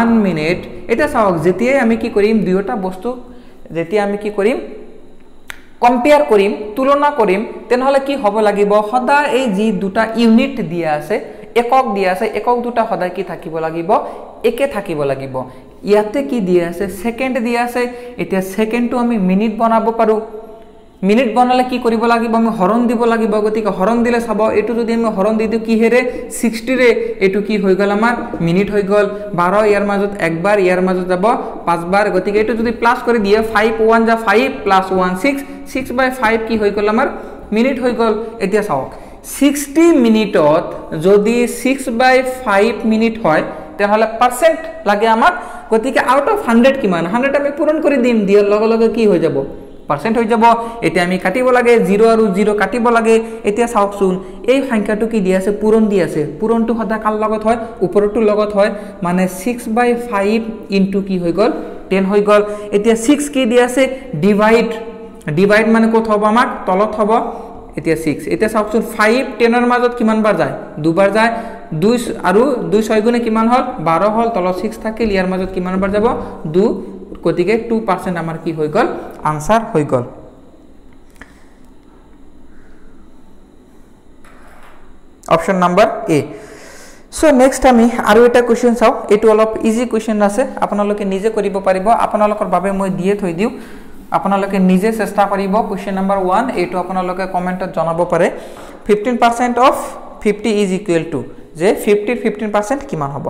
1 মিনিট এটা চাওক যেতিয়া আমি কি কৰিম দুয়োটা বস্তু যেতিয়া আমি কি কৰিম কম্পেয়াৰ কৰিম তুলনা কৰিম তেনহলে কি হ'ব লাগিব সদায় এই যি দুটা ইউনিট দিয়া আছে একক দিয়া আছে একক দুটা সদায় কি থাকিব লাগিব একে থাকিব লাগিব ইয়াতে কি দিয়া আছে সেকেন্ড দিয়া আছে এতিয়া সেকেন্ডটো আমি মিনিট বনাব পাৰো মিনিট বনালে কি কৰিব লাগিব আমি হৰণ দিব লাগিব গতিকে হৰণ দিলে চাব এটো যদি আমি হৰণ দি দিও কি হেৰে 60 ৰে এটো কি হৈ গল আমাৰ মিনিট হৈ গল 12 ইয়াৰ মাজত একবাৰ ইয়াৰ মাজত যাব 5 বাৰ গতিকে এটো যদি প্লাস কৰি দিয়ে 5 1 যা 5 প্লাস 1 6 6/5 কি হৈ গল আমাৰ মিনিট হৈ গল এতিয়া চাওক 60 মিনিটত যদি 6/5 মিনিট হয় তেহলে পারসেন্ট লাগে আমাক গতিকে আউট অফ 100 কিমান 100 আমি পূৰণ কৰি দিম দিয়াৰ লগে লগে কি হৈ যাব পাৰসেন্ট হৈ যাব এতিয়া আমি কাটিব লাগে 0 আৰু 0 কাটিব লাগে এতিয়া চাওকচোন এই সংখ্যাটো কি দি আছে পূৰণ দি আছে পূৰণটো সদা কাল লগত হয় ওপৰটো লগত হয় মানে 6/5 ইনটু কি হৈ গল 10 হৈ গল এতিয়া 6 কি দি আছে ডিভাইড মানে কত হ'ব আমাক তলত হ'ব এতিয়া 6 এতিয়া চাওকচোন 5 10 ৰ মাজত কিমান বাৰ যায় দুবাৰ যায় 2 আৰু 2 6 গুণে কিমান হল 12 হল তলত 6 থাকিল ইয়াৰ মাজত কিমান বাৰ যাব 2 গতিকে 2% আমাৰ কি হৈ গল আনসাৰ হৈ গল অপশন নাম্বাৰ এ সো নেক্সট আমি আৰু এটা কোৱেশ্চন চাও এটো অলপ ইজি কোৱেশ্চন আছে আপোনালোকে নিজে কৰিব পাৰিব আপোনালোকৰ বাবে মই দিয়ে থৈ দিও আপোনালোকে নিজে চেষ্টা কৰিব কোৱেশ্চন নাম্বাৰ 1 এটো আপোনালোকে কমেন্টত জনাব পাৰে 15% অফ 50 ইজ ইকুৱেল টু যে 50 15% কিমান হ'ব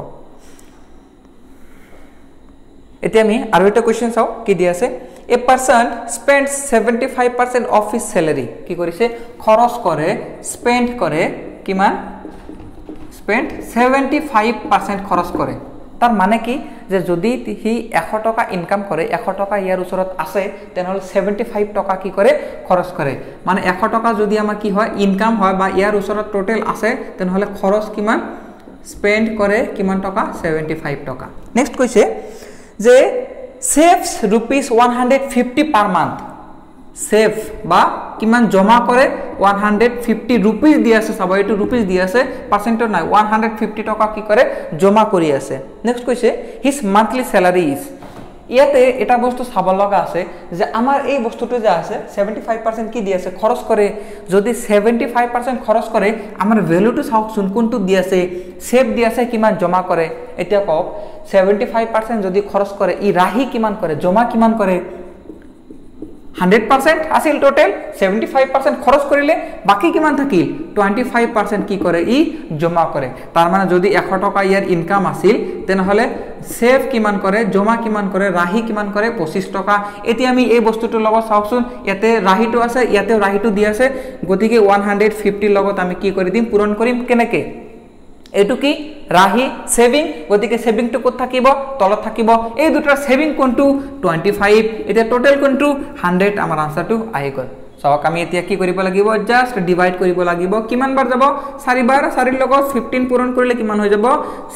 এতে আমি আৰু এটা কোৱেশ্চন চাও কি দি আছে a person spends 75% of his salary কি কৰিছে খৰচ কৰে স্পেন্ড কৰে কিমান spend 75% খৰচ কৰে তাৰ মানে কি যে যদি হি 100 টকা ইনকাম কৰে 100 টকা ইয়াৰ ওচৰত আছে তেনেহলে 75 টকা কি কৰে খৰচ কৰে মানে 100 টকা যদি আমাৰ কি হয় ইনকাম হয় বা ইয়াৰ ওচৰত টোটাল আছে তেনেহলে খৰচ কিমান স্পেন্ড কৰে কিমান টকা 75 টকা নেক্সট কৈছে যে saves rupees 150 per month save বা কিমান জমা কৰে 150 rupees দি আছে সবাই এটো rupees দি আছে পাৰ্সেন্ট নাই 150 টাকা কি কৰে জমা কৰি আছে নেক্সট কৈছে his monthly salary is ইয়াতে এটা বস্তু চাব লগা আছে যে আমাৰ এই বস্তুটো যে আছে 75% কি দি আছে খৰচ কৰে যদি 75% খৰচ কৰে আমাৰ ভ্যালুটো চাওকচোন কোনটো দি আছে সেভ দি আছে কিমান জমা কৰে এতিয়া কক 75% যদি খৰচ কৰে ই ৰাহি কিমান কৰে জমা কিমান কৰে 100% আছিল টোটাল 75% খৰচ কৰিলে বাকি কিমান থাকিল 25% কি কৰে ই জমা কৰে তাৰ মানে যদি 100 টকা ইয়াৰ ইনকাম আছিল তেনেহলে সেভ কিমান কৰে জমা কিমান কৰে ৰাহি কিমান কৰে 25 টকা এতি আমি এই বস্তুটো লগত চাওকচোন ইয়াতে ৰাহিটো আছে ইয়াতে ৰাহিটো দি আছে গতিকে 150 লগত আমি কি কৰি দিম পূৰণ কৰিম কেনেকে এটো কি ৰাহি সেভিং গতিকে সেভিং টু কত থাকিব তলত থাকিব এই দুটাৰ সেভিং কোনটো 25 এটা টোটাল কোনটো 100 আমাৰ আনসাৰটো আহি গল সক আমি এতিয়া কি কৰিব লাগিব জাস্ট ডিভাইড কৰিব লাগিব কিমান বাৰ যাব 4 বাৰ 4 লগত 15 পূৰণ কৰিলে কিমান হৈ যাব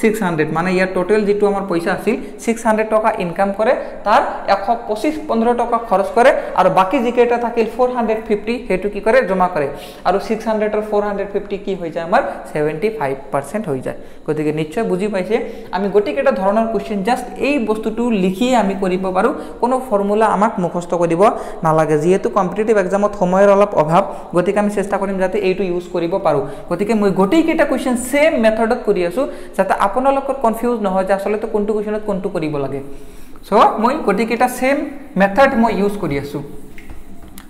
600 মানে ইয়াৰ টোটাল যেটো আমাৰ পইচা আছিল 600 টকা ইনকাম কৰে তাৰ 125 15 টকা খৰচ কৰে আৰু বাকি জিকেটা থাকিল 450 হেতু কি কৰে জমা কৰে আৰু 600 আৰু 450 কি হৈ যায় আমাৰ 75% হৈ যায় গতিকে নিশ্চয় বুজি পাইছে আমি গটিকেটা ধৰণৰ কোৱেশ্চন জাস্ট এই বস্তুটো লিখি আমি কৰিব পাৰো কোনো ফৰ্মুলা আমাক মুখস্থ কৰিব নালাগে যেহেতু কম্পিটিটিভ এক্সামত সময়ৰ অলপ অভাৱ গতিকে আমি চেষ্টা কৰিম যাতে এইটো ইউজ কৰিব পাৰো গতিকে মই গটিকেটা কোৱেশ্চন সেম মেথডত কৰি আছো যাতে আপোনালোকৰ কনফিউজ নহয় যে আসলে কোনটো কোৱেশ্চনত কোনটো কৰিব লাগে সো মই গটিকেটা সেম মেথড মই ইউজ কৰি আছো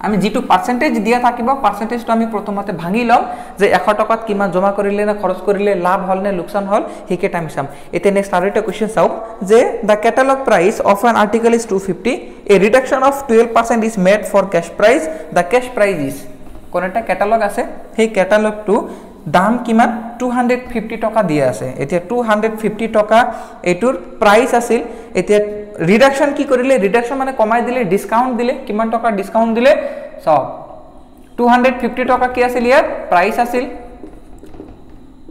আমি যেটো পাৰ্সেন্টেজ দিয়া থাকিব পাৰ্সেন্টেজটো আমি প্ৰথমতে ভাঙি লম যে 100 টকাত কিমান জমা কৰিলে না খৰচ কৰিলে লাভ হল নে লোকসান হল হিকেটা আমি চাম এতে নেক্সট আৰু এটা কোৱেশ্চন চাও যে the catalog price of an article is 250 a reduction of 12% is made for cash price the cash price is কোন এটা ক্যাটালগ আছে সেই ক্যাটালগটো দাম কিমান 250 টাকা দিয়া আছে এতিয়া 250 টাকা এটোৰ প্রাইস আছিল এতিয়া রিডাকশন কি করিলে রিডাকশন মানে কমাই দিলে ডিসকাউন্ট দিলে কিমান টাকা ডিসকাউন্ট দিলে সব 250 টাকা কি আছিল ইয়াৰ প্ৰাইস আছিল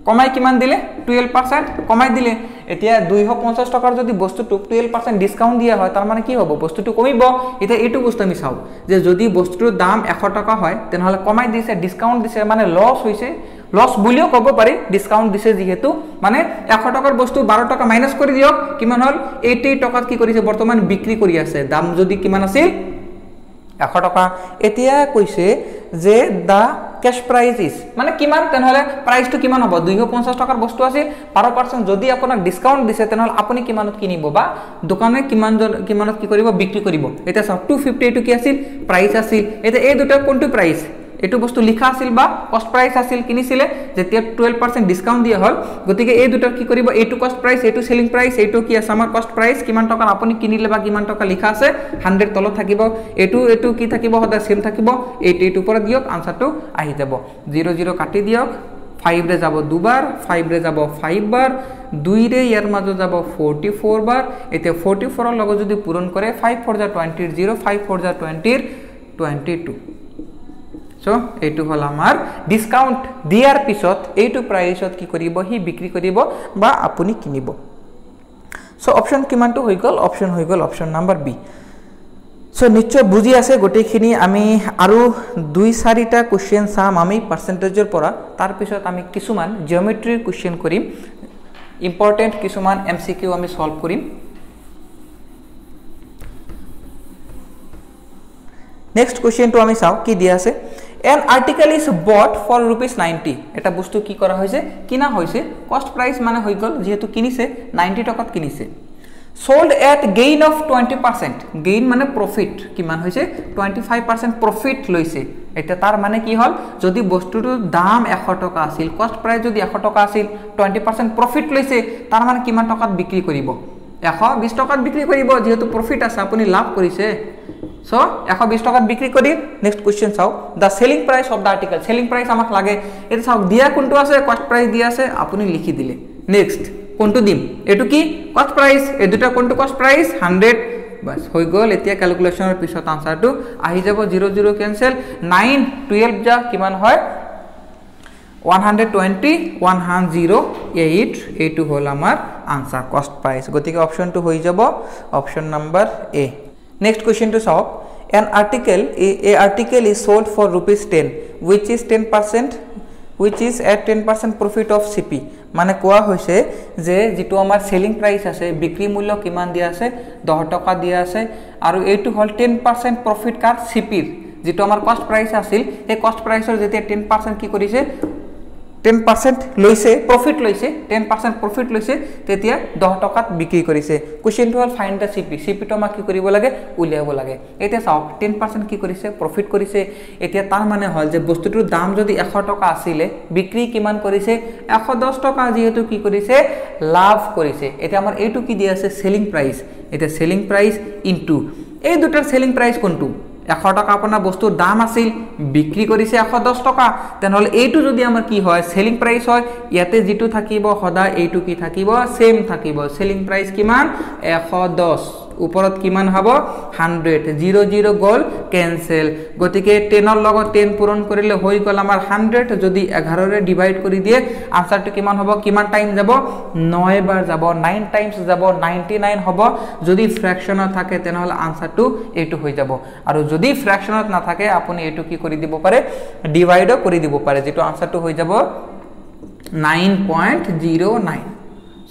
কমাই কিমান দিলে 12% কমাই দিলে এতিয়া 250 টাকাৰ যদি বস্তুটো 12% ডিসকাউন্ট দিয়া হয় তাৰ মানে কি হ'ব বস্তুটো কমিব এটা এটো বস্তু আমি চাও যে যদি বস্তুৰ দাম 100 টাকা হয় তেনেহলে কমাই দিছে ডিসকাউন্ট দিছে মানে লস হৈছে লস বুলিও কব পাৰি ডিসকাউন্ট দিছে যেহেতু মানে 100 টাকাৰ বস্তু 12 টাকা মাইনাস কৰি দিয়ক কিমান হল 80 টাকাত কি কৰিছে বৰ্তমান বিক্ৰী কৰি আছে দাম যদি কিমান আছিল 100 টাকা এতিয়া কৈছে যে দা cash price is মানে কিমান তেনেহলে প্রাইস তো কিমান হ'ব 250 টাকাৰ বস্তু আছিল 12% যদি আপোনাক ডিসকাউন্ট দিছে তেনেহলে আপুনি কিমানত কিনিব বা দোকানে কিমানত কি কৰিব বিক্ৰী কৰিব এটা 250 কি আছিল প্রাইস আছিল এটা এই দুটা কোনটো প্রাইস এটো বস্তু লিখা আছিল বা কস্ট প্রাইস আছিল কিনিছিলে যেতিয়া 12% ডিসকাউন্ট দিয়া হল গতিকে এই দুটাৰ কি কৰিব এটো কস্ট প্ৰাইস এটো সেলিং প্ৰাইস এটো কি আছে আমাৰ কস্ট প্রাইস কিমান টাকা আপুনি কিনিলে বা কিমান টাকা লিখা আছে 100 তলত থাকিব এটো কি থাকিব হদা সেম থাকিব এটো পৰা দিয়ক আনসাৰটো আহি যাব 00 কাটি দিয়ক 5 ৰে যাব দুবাৰ 5 ৰে যাব 5 বাৰ 2 ৰে ইয়াৰ মাজত যাব 44 বাৰ এতে 44 ৰ লগত যদি পূৰণ কৰে 5 4 20 0 5 4 20 22 সো এইটো হল আমাৰ ডিসকাউন্ট দিয়াৰ পিছত এইটো প্ৰাইসত কি কৰিব হি বিক্ৰী কৰিব বা আপুনি কিনিব সো অপশন কিমানটো হৈ গল অপশন নাম্বাৰ বি সো নিশ্চয় বুঝি আছে গোটেইখিনি আমি আৰু 2-4টা কোশ্চেন চাম আমি পাৰ্সেন্টেজৰ পৰা তাৰ পিছত আমি কিছুমান জিওমেট্ৰিৰ কোশ্চেন কৰিম ইম্পৰ্টেন্ট কিছুমান এমসিকিউ আমি সলভ কৰিম নেক্সট কোশ্চেনটো আমি চাও কি দিয়া আছে an article is bought for ₹90 এটা বস্তু কি কৰা হৈছে কিনা হৈছে কষ্ট প্রাইস মানে হৈ গল যেহেতু কিনিছে 90 টাকাত কিনিছে sold at gain of 20% gain মানে profit কিমান হৈছে 25% profit লৈছে এটা তার মানে কি হল যদি বস্তুটোৰ দাম 100 টাকা আছিল কষ্ট প্রাইস যদি 100 টাকা আছিল 20% profit লৈছে তার মানে কিমান টাকাত বিক্রি কৰিব 120 টাকাত বিক্ৰি কৰিব যেহেতু profit আছে আপুনি লাভ কৰিছে সো 120 টাকাত বিক্ৰি কৰি নেক্সট কোশ্চেন চাও the selling price of the article selling price আমাক লাগে এটা চাও দিয়া কোনটো আছে কষ্ট প্রাইস দিয়া আছে আপুনি লিখি দিলে নেক্সট কোনটো দিম এটো কি কষ্ট প্রাইস এই দুটা কোনটো কষ্ট প্রাইস 100 বাস হৈ গল এতিয়া ক্যালকুলেশনৰ পিছত আনসাৰটো আহি যাব 00 ক্যান্সেল 9 12 যা কিমান হয় 120 108 এইটো হল আমাৰ আনসাৰ কষ্ট প্রাইস গতিকে অপশনটো হৈ যাব option number A next question to solve an article is sold for ₹10 which is 10% which is at 10% profit of CP মানে কোৱা হৈছে যে যেটো আমাৰ সেলিং প্ৰাইস আছে বিক্ৰি মূল্য কিমান দিয়া আছে 10 টাকা দিয়া আছে আৰু এইটো হল 10% প্ৰফিট কাৰ CP যেটো আমাৰ কষ্ট প্ৰাইস আছিল এই কষ্ট প্ৰাইসৰ যেতিয়া 10% কি কৰিছে 10% লৈছে প্ৰফিট লৈছে 10% প্ৰফিট লৈছে তেতিয়া 10 টাকাত বিক্ৰি কৰিছে কোশ্চেনটো হল ফাইন্ড দা সিপি সিপি তো মা কি কৰিব লাগে উলিয়াব লাগে এতিয়া চাওক 10% কি কৰিছে প্ৰফিট কৰিছে এতিয়া তাৰ মানে হল যে বস্তুটোৰ দাম যদি 100 টাকা আছিল বিক্ৰি কিমান কৰিছে 110 টাকা যেহেতু কি কৰিছে লাভ কৰিছে এতিয়া আমাৰ এইটো কি দিয়া আছে সেলিং প্ৰাইস এটা সেলিং প্ৰাইস ইনটু এই দুটাৰ সেলিং প্ৰাইস কোনটো 100 টাকা আপোনাৰ বস্তুৰ দাম আছিল বিক্ৰি কৰিছে 110 টাকা তেনহলে এইটো যদি আমাৰ কি হয় সেলিং প্রাইস হয় ইয়াতে যেটো থাকিব সদা এইটো কি থাকিব সেম থাকিব সেলিং প্রাইস কিমান 110 উপৰত কিমান হ'ব 100 00 গল ক্যান্সেল গতিকে 10 ৰ লগত 10 পূৰণ কৰিলে হৈ গল আমাৰ 100 যদি 11 ৰে ডিভাইড কৰি দিয়ে আনসাৰটো কিমান হ'ব কিমান টাইম যাব 9 বাৰ যাব 9 টাইমছ যাব 99 হ'ব যদি ফ্ৰ্যাকশনত থাকে তেনহলে আনসাৰটো এইটো হৈ যাব আৰু যদি ফ্ৰ্যাকশনত না থাকে আপুনি এইটো কি কৰি দিব পাৰে ডিভাইড কৰি দিব পাৰে যেটো আনসাৰটো হৈ যাব 9.09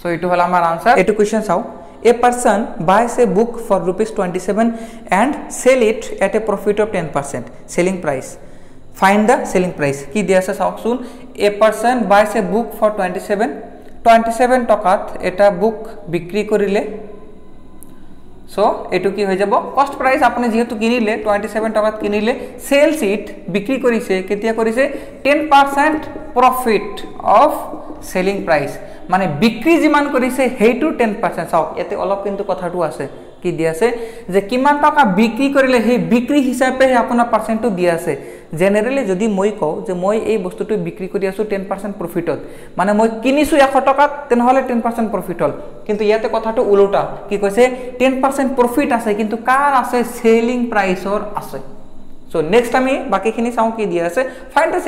সো এইটো হল আমাৰ আনসাৰ এইটো কোশ্চেন চাও A person buys a book for ₹27 and sell it at a profit of 10%. Selling price. Find the selling price. Ki dia ase saok sun. A person buys a book for 27 takat eta book bikri korile. So etu ki hoy jabo cost price apni jehetu kinile 27 takat kinile sales it bikri korise ketia korise 10% profit of selling price মানে বিক্রি জিমান কৰিছে হেইটো 10% চাওক এতে অলপ কিন্তু কথাটো আছে কি দিয়া আছে যে কিমান টাকা বিক্রি কৰিলে হে বিক্ৰি হিচাপে আপোনাৰ পাৰ্সেন্টটো দিয়া আছে জেনাৰেলি যদি মই কও যে মই এই বস্তুটো বিক্ৰি কৰি আছো 10% প্ৰফিটত মানে মই কিনিছো 100 টাকাত তেনহলে 10% প্ৰফিট হল কিন্তু ইয়াতে কথাটো উল্টা কি কৈছে 10% প্ৰফিট আছে কিন্তু কাৰ আছে সেলিং প্ৰাইসৰ আছে So next আমি বাকিখিনি চাও কি দিয়া আছে ফাইন্ড দা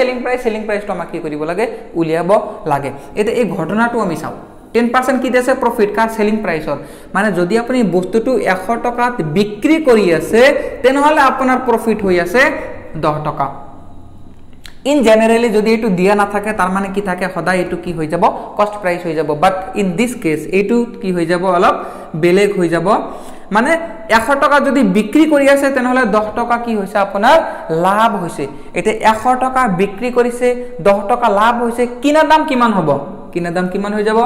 সেলিং প্রাইস তো আমাক কি কৰিব লাগে উলিয়াব লাগে এটা এই ঘটনাটো আমি চাও 10% কি দিছে প্রফিট কাৰ সেলিং প্ৰাইসৰ মানে যদি আপুনি বস্তুটো 100 টাকাত বিক্ৰি কৰি আছে তেনহলে আপোনাৰ প্রফিট হৈ আছে 10 টাকা ইন জেনারেলি যদি এটু দিয়া না থাকে তার মানে কি থাকে সদায় এটু কি হৈ যাব কষ্ট প্রাইস হৈ যাব বাট ইন দিস কেস এটু কি হৈ যাব অলপ বেলেগ হৈ যাব মানে 100 টাকা যদি বিক্রি কৰি আছে তেনহলে 10 টাকা কি হৈছে আপোনাৰ লাভ হৈছে এতে 100 টাকা বিক্ৰি কৰিছে 10 টাকা লাভ হৈছে কিনা দাম কিমান হ'ব কিনা দাম কিমান হৈ যাব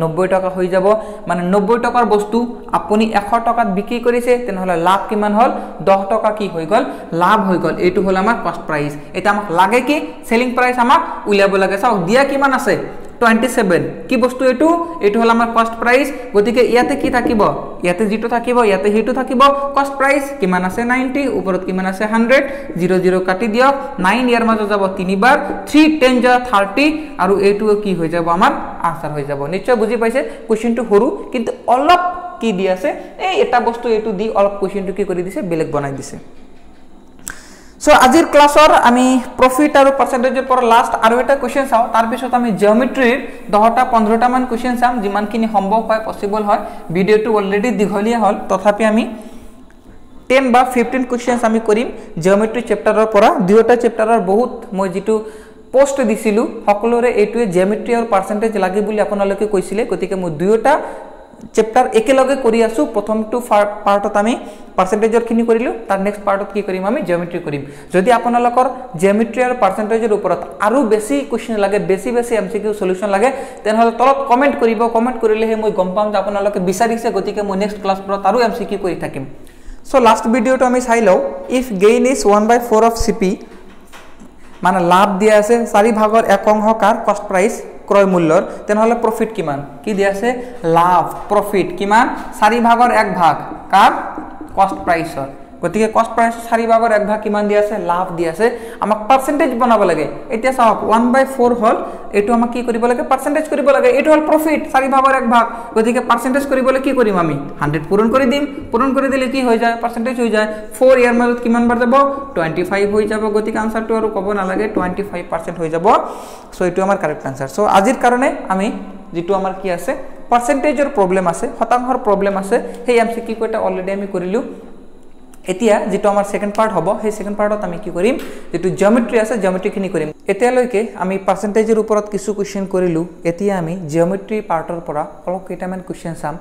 90 টাকা হৈ যাব মানে 90 টাকাৰ বস্তু আপুনি 100 টাকাত বিক্ৰি কৰিছে তেনহলে লাভ কিমান হল 10 টাকা কি হৈ গল লাভ হৈ গল এটু হল আমাৰ কষ্ট প্রাইস এটা আমাক লাগে কি সেলিং প্রাইস আমাক উলিয়াব লাগে চাও দিয়া কিমান আছে 27 কি বস্তু এটু হল আমাৰ কষ্ট প্রাইস গতিকে ইয়াতে কি থাকিব ইয়াতে যেটো থাকিব ইয়াতে হেতু থাকিব কষ্ট প্রাইস কিমান আছে 90 উপৰত কিমান আছে 100 00 কাটি দিয়ক 9 ইয়াৰ মাজত যাব 3 বাৰ 3 10 যা 30 আৰু এটু কি হৈ যাব আমাৰ আনসাৰ হৈ যাব নিশ্চয় বুজি পাইছে কোশ্চেনটো হৰু কিন্তু অলপ কি দি আছে এই এটা বস্তু এটু দি অলপ কোশ্চেনটো কি কৰি দিছে বেলেগ বনাই দিছে সো আজিৰ ক্লাছৰ আমি প্ৰফিট আৰু পাৰ্সেন্টেজৰ পৰা লাষ্ট আৰু এটা কোশ্চেন চাও তাৰ পিছত আমি জিওমেট্ৰিৰ 10টা 15টা মান কোশ্চেন চাম যিমানখিনি সম্ভৱ হয় পসিবল হয় ভিডিওটো অলৰেডি দীঘলীয়া হল তথাপি আমি 10 বা 15 কোৱেশ্চনছ আমি কৰিম জিওমেট্ৰি চেপ্টাৰৰ পৰা দুয়োটা চেপ্টাৰৰ বহুত মই যেটো পোষ্ট দিছিলো সকলোৰে এটোৱে জিওমেট্ৰি আৰু পাৰ্সেন্টেজ লাগে বুলি আপোনালোকে কৈছিলে গতিকে মই দুয়োটা চেপ্টাৰ একেলগে কৰি আছো প্ৰথমটো পাৰ্টত আমি পাৰ্সেন্টেজৰ খিনি কৰিলো তাৰ নেক্সট পাৰ্টত কি কৰিম আমি জিওমেট্ৰি কৰিম যদি আপোনালোকৰ জিওমেট্ৰি আৰু পাৰ্সেন্টেজৰ ওপৰত আৰু বেছি কোৱেশ্চন লাগে বেছি এমসিকিউ সলিউশন লাগে তেনেহলে তলত কমেন্ট কৰিব কমেন্ট কৰিলেহে মই গম পাম যে আপোনালোকে বিচাৰিছে গতিকে মই নেক্সট ক্লাছবোৰত আৰু এমসিকিউ কৰি থাকিম সো লাষ্ট ভিডিওটো আমি চাই লও ইফ গেইন ইজ 1/4 অফ সিপি মানে লাভ দিয়া আছে 4 ভাগৰ 1 অংশ কাৰ কষ্ট প্ৰাইস ক্ৰয় মূল্যৰ তেনেহলে প্ৰফিট কিমান কি দিয়া আছে লাভ প্ৰফিট কিমান 4 ভাগৰ 1 ভাগ কাৰ কষ্ট প্ৰাইসৰ গতিকে কষ্ট প্ৰাইস 4 ভাগৰ 1 ভাগ কিমান দিয়া আছে লাভ দিয়া আছে আমাক পার্সেন্টেজ বনাব লাগে এতিয়া চাওক 1/4 হল এটো আমাক কি কৰিব লাগে পাৰ্সেন্টেজ কৰিব লাগে এটো হল প্ৰফিট 4 ভাগৰ 1 ভাগ গতিকে পাৰ্সেন্টেজ কৰিবলৈ কি কৰিম আমি 100 পূৰণ কৰি দিম পূৰণ কৰি দিলে কি হৈ যায় পাৰ্সেন্টেজ হৈ যায় 4 ইয়াৰ মাজত কিমান বাৰ যাব 25 হৈ যাব গতিকে আনসাৰটো আৰু ক'ব নালাগে 25% হৈ যাব সো এটো আমাৰ কাৰেক্ট আনসাৰ সো আজিৰ কাৰণে আমি যেটো আমাৰ কি আছে পাৰ্সেন্টেজৰ প্ৰবলেম আছে শতাংশৰ প্ৰবলেম আছে সেই এমসিকিউ কোটা অলৰেডি আমি কৰিলো এতিয়া যেটো আমাৰ সেকেন্ড পাৰ্ট হ'ব সেই সেকেন্ড পাৰ্টত আমি কি কৰিম যেটো জিওমেট্ৰি আছে জিওমেট্ৰি খিনি কৰিম এতিয়ালৈকে আমি পাৰ্সেন্টেজৰ ওপৰত কিছু কোৱেশ্চন কৰিলো এতিয়া আমি জিওমেট্ৰি পাৰ্টৰ পৰা অলপ কেইটামান কোৱেশ্চন চাম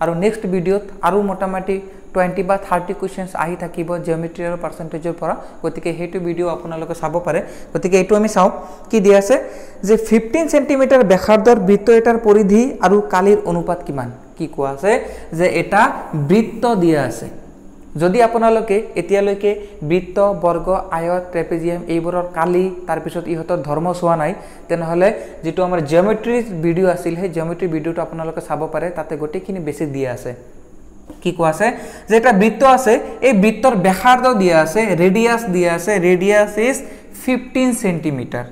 আৰু নেক্সট ভিডিওত আৰু মোটামুটি 20 বা 30 কোৱেশ্চনছ আহি থাকিব জিওমেট্ৰি আৰু পাৰ্সেন্টেজৰ পৰা গতিকে হেতু ভিডিও আপোনালোকে চাব পাৰে গতিকে এটো আমি চাও কি দিয়া আছে যে 15 সেমি ব্যাসাৰ্ধৰ বৃত্ত এটাৰ পৰিধি আৰু কালিৰ অনুপাত কিমান কি কোৱা আছে যে এটা বৃত্ত দিয়া আছে যদি আপোনালোকে এতিয়ালৈকে বৃত্ত বৰ্গ আয়ত ট্ৰেপেজিয়াম এইবোৰৰ কালি তাৰ পিছত ইহতৰ ধৰ্ম সোৱা নাই তেনেহলে যেটো আমাৰ জিওমেট্ৰি ভিডিও আছিল হে জিওমেট্ৰি ভিডিওটো আপোনালোকে চাব পাৰে তাতে গটেখিনি বেছি দিয়া আছে কি কোৱা আছে যে এটা বৃত্ত আছে এই বৃত্তৰ ব্যাসাৰ্ধ দিয়া আছে ৰেডিয়াস দিয়া আছে ৰেডিয়াস ইজ 15 সেন্টিমিটাৰ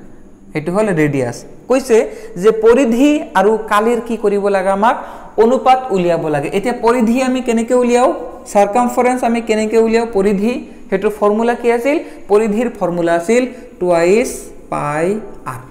এটো হল ৰেডিয়াস কৈছে যে পৰিধি আৰু কালিৰ কি কৰিব লাগে আমাক অনুপাত উলিয়াব লাগে এতিয়া পৰিধি আমি কেনেকৈ উলিয়াও সাৰ্কামফাৰেন্স আমি কেনেকৈ উলিয়াও পৰিধি হেতু ফৰ্মুলা কি আছিল পৰিধিৰ ফৰ্মুলা আছিল 2 পাই r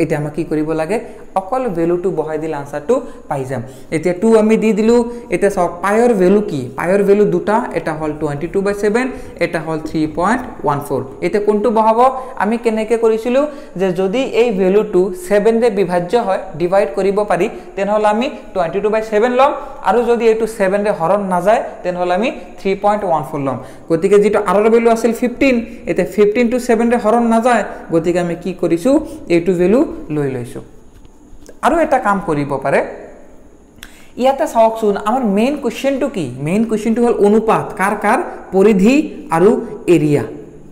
এটা আমাক কি কৰিব লাগে অকল ভ্যালুটো বহাই দিলে আনসাৰটো পাই যাম এতিয়া 2 আমি দি দিলু এটা সব পাইৰ ভ্যালু কি পাইৰ ভ্যালু দুটা এটা হল 22/7 এটা হল 3.14 এটা কোনটো বহাব আমি কেনেকৈ কৰিছিলো যে যদি এই ভ্যালুটো 7 ৰে বিভাজ্য হয় ডিভাইড কৰিব পাৰি তেনহলে আমি 22/7 লম আৰু যদি এটো 7 ৰে হৰণ না যায় তেনহলে আমি 3.14 লম গতিকে যেটো r ৰ ভ্যালু আছিল 15 এটা 15 টু 7 ৰে হৰণ না যায় গতিকে আমি কি কৰিছো এটো ভ্যালু লৈ লৈছো আৰু এটা কাম কৰিব পাৰে ইয়াতে চাওকচোন আমাৰ মেইন কোৱেশ্চনটো কি মেইন কোৱেশ্চনটো হল অনুপাত কাৰ পৰিধি আৰু এৰিয়া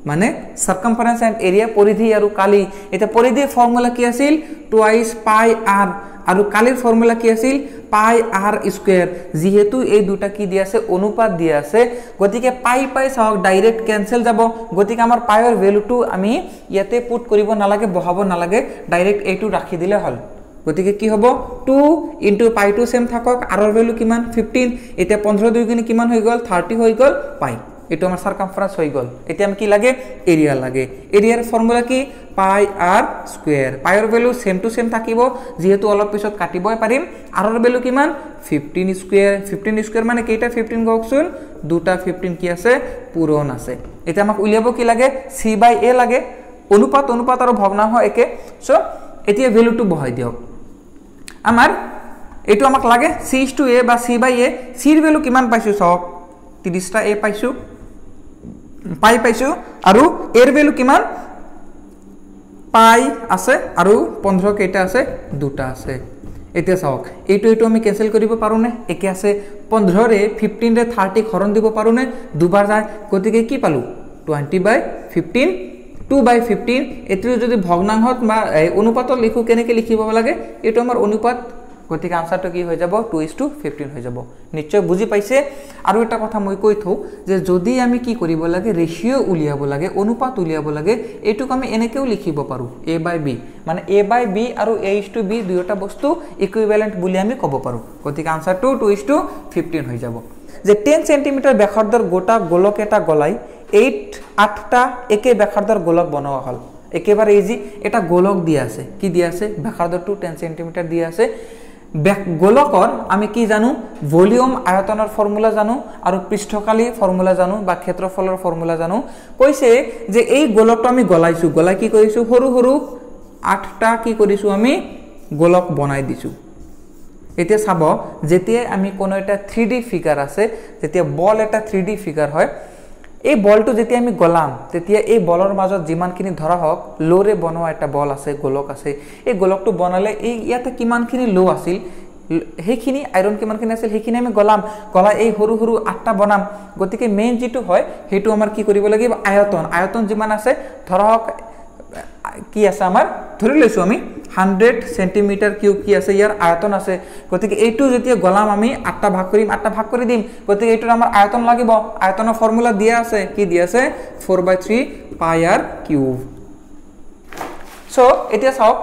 মানে সাৰ্কামফাৰেন্স এন্ড এৰিয়া পৰিধি আৰু কালি এটা পৰিধিৰ ফৰ্মুলা কি আছিল 2 পাই r আৰু কালিৰ ফৰ্মুলা কি আছিল পাই r স্কয়ার যেহেতু এই দুটা কি দিয়া আছে অনুপাত দিয়া আছে গতিকে পাই চাওক ডাইৰেক্ট ক্যান্সেল যাব গতিকে আমাৰ পাইৰ ভ্যালুটো আমি ইয়াতে পুট কৰিব নালাগে বহাব নালাগে ডাইৰেক্ট এইটো ৰাখি দিলে হল গতিকে কি হ'ব 2 * পাই টু সেম থাকক r ৰ ভ্যালু কিমান 15 এটা 15 দুই গুণ কিমান হৈ গল 30 হৈ গল পাই এটো আমাৰ সাৰ্কামফাৰেন্স হৈ গল এতিয়া আমি কি লাগে এৰিয়া লাগে এৰিয়াৰ ফৰ্মুলা কি পাই r স্কয়াৰ পাইৰ ভ্যালু সেম টু সেম থাকিব যেহেতু অলপ পিছত কাটিবই পাৰিম r ৰ ভ্যালু কিমান 15 স্কয়াৰ মানে কেইটা 15 গকচোন দুটা 15 কি আছে পূৰণ আছে এটা আমাক উলিয়াব কি লাগে c/a লাগে অনুপাত আৰু ভগ্নাংশ একে সো এতিয়া ভ্যালুটো বহাই দিওক আমাৰ এটো আমাক লাগে c/a বা c/a c ৰ ভ্যালু কিমান পাইছো সক 30 টা a পাইছো পাইছো আৰু এৰ ভ্যালু কিমান পাই আছে আৰু 15 কেইটা আছে দুটা আছে এতিয়া চাওক এইটো আমি ক্যান্সেল কৰিব পাৰো নে একে আছে 15 ৰে 15 ৰে 30 হৰণ দিব পাৰো নে দুবাৰ যায় গতিকে কি পালো 20/15 2/15 এটো যদি ভগ্নাংশত বা অনুপাতত লিখো কেনেকৈ লিখিব লাগে এটো আমাৰ অনুপাত গতিকে আনসারটো কি হৈ যাব 2:15 হৈ যাব নিশ্চয় বুজি পাইছে আৰু এটা কথা মই কৈ থৌ যে যদি আমি কি কৰিব লাগে ৰেশিও উলিয়াব লাগে অনুপাত উলিয়াব লাগে এটুক আমি এনেকেও লিখিব পাৰো a/b মানে a/b আৰু a:b দুয়োটা বস্তু ইকুইভ্যালেন্ট বুলি আমি ক'ব পাৰো গতিকে আনসাৰটো 2:15 হৈ যাব যে 10 সেমি ব্যাসাৰ্ধৰ গোটা গোলক এটা গলাই 8টা একে ব্যাসাৰ্ধৰ গোলক বনোৱা হল একেবাৰে ইজি এটা গোলক দিয়া আছে কি দিয়া আছে ব্যাসাৰ্ধটো 10 সেমি দিয়া আছে গোলকৰ আমি কি জানো ভলিউম আয়তনৰ ফৰ্মুলা জানো আৰু পৃষ্ঠকালি ফৰ্মুলা জানো বা ক্ষেত্ৰফলৰ ফৰ্মুলা জানো কৈছে যে এই গোলকটো আমি গলাইছো গলাই কি কৰিছো সৰু সৰু 8টা কি কৰিছো আমি গোলক বনাই দিছো এতিয়া চাব যেতিয়া আমি কোনো এটা 3D ফিগাৰ আছে যেতিয়া বল এটা 3D ফিগাৰ হয় এই বলটো যেতিয়া আমি গলাম তেতিয়া এই বলৰ মাজত যিমানখিনি ধৰা হক লোৰে বনোৱা এটা বল আছে গোলক আছে এই গোলকটো বনালে এই ইয়াতে কিমানখিনি লো আছিল হেখিনি আইৰন কিমানখিনি আছিল হেখিনি আমি গলাম গলা এই সৰু সৰু 8টা বনাম গতিকে মেইন যেটো হয় হেতু আমাৰ কি কৰিব লাগিব আয়তন যিমান আছে ধৰা হক কি আছে আমাৰ ধৰি লৈছো আমি 100 সেন্টিমিটাৰ কিউব কি আছে ইয়াৰ আয়তন আছে গতিকে এইটো যেতিয়া গলাম আমি 8টা ভাগ কৰি দিম গতিকে এইটোৰ আমাৰ আয়তন লাগিব আয়তনৰ ফৰ্মুলা দিয়া আছে কি দিয়া আছে 4/3 পাই r কিউব সো এতিয়া চাওক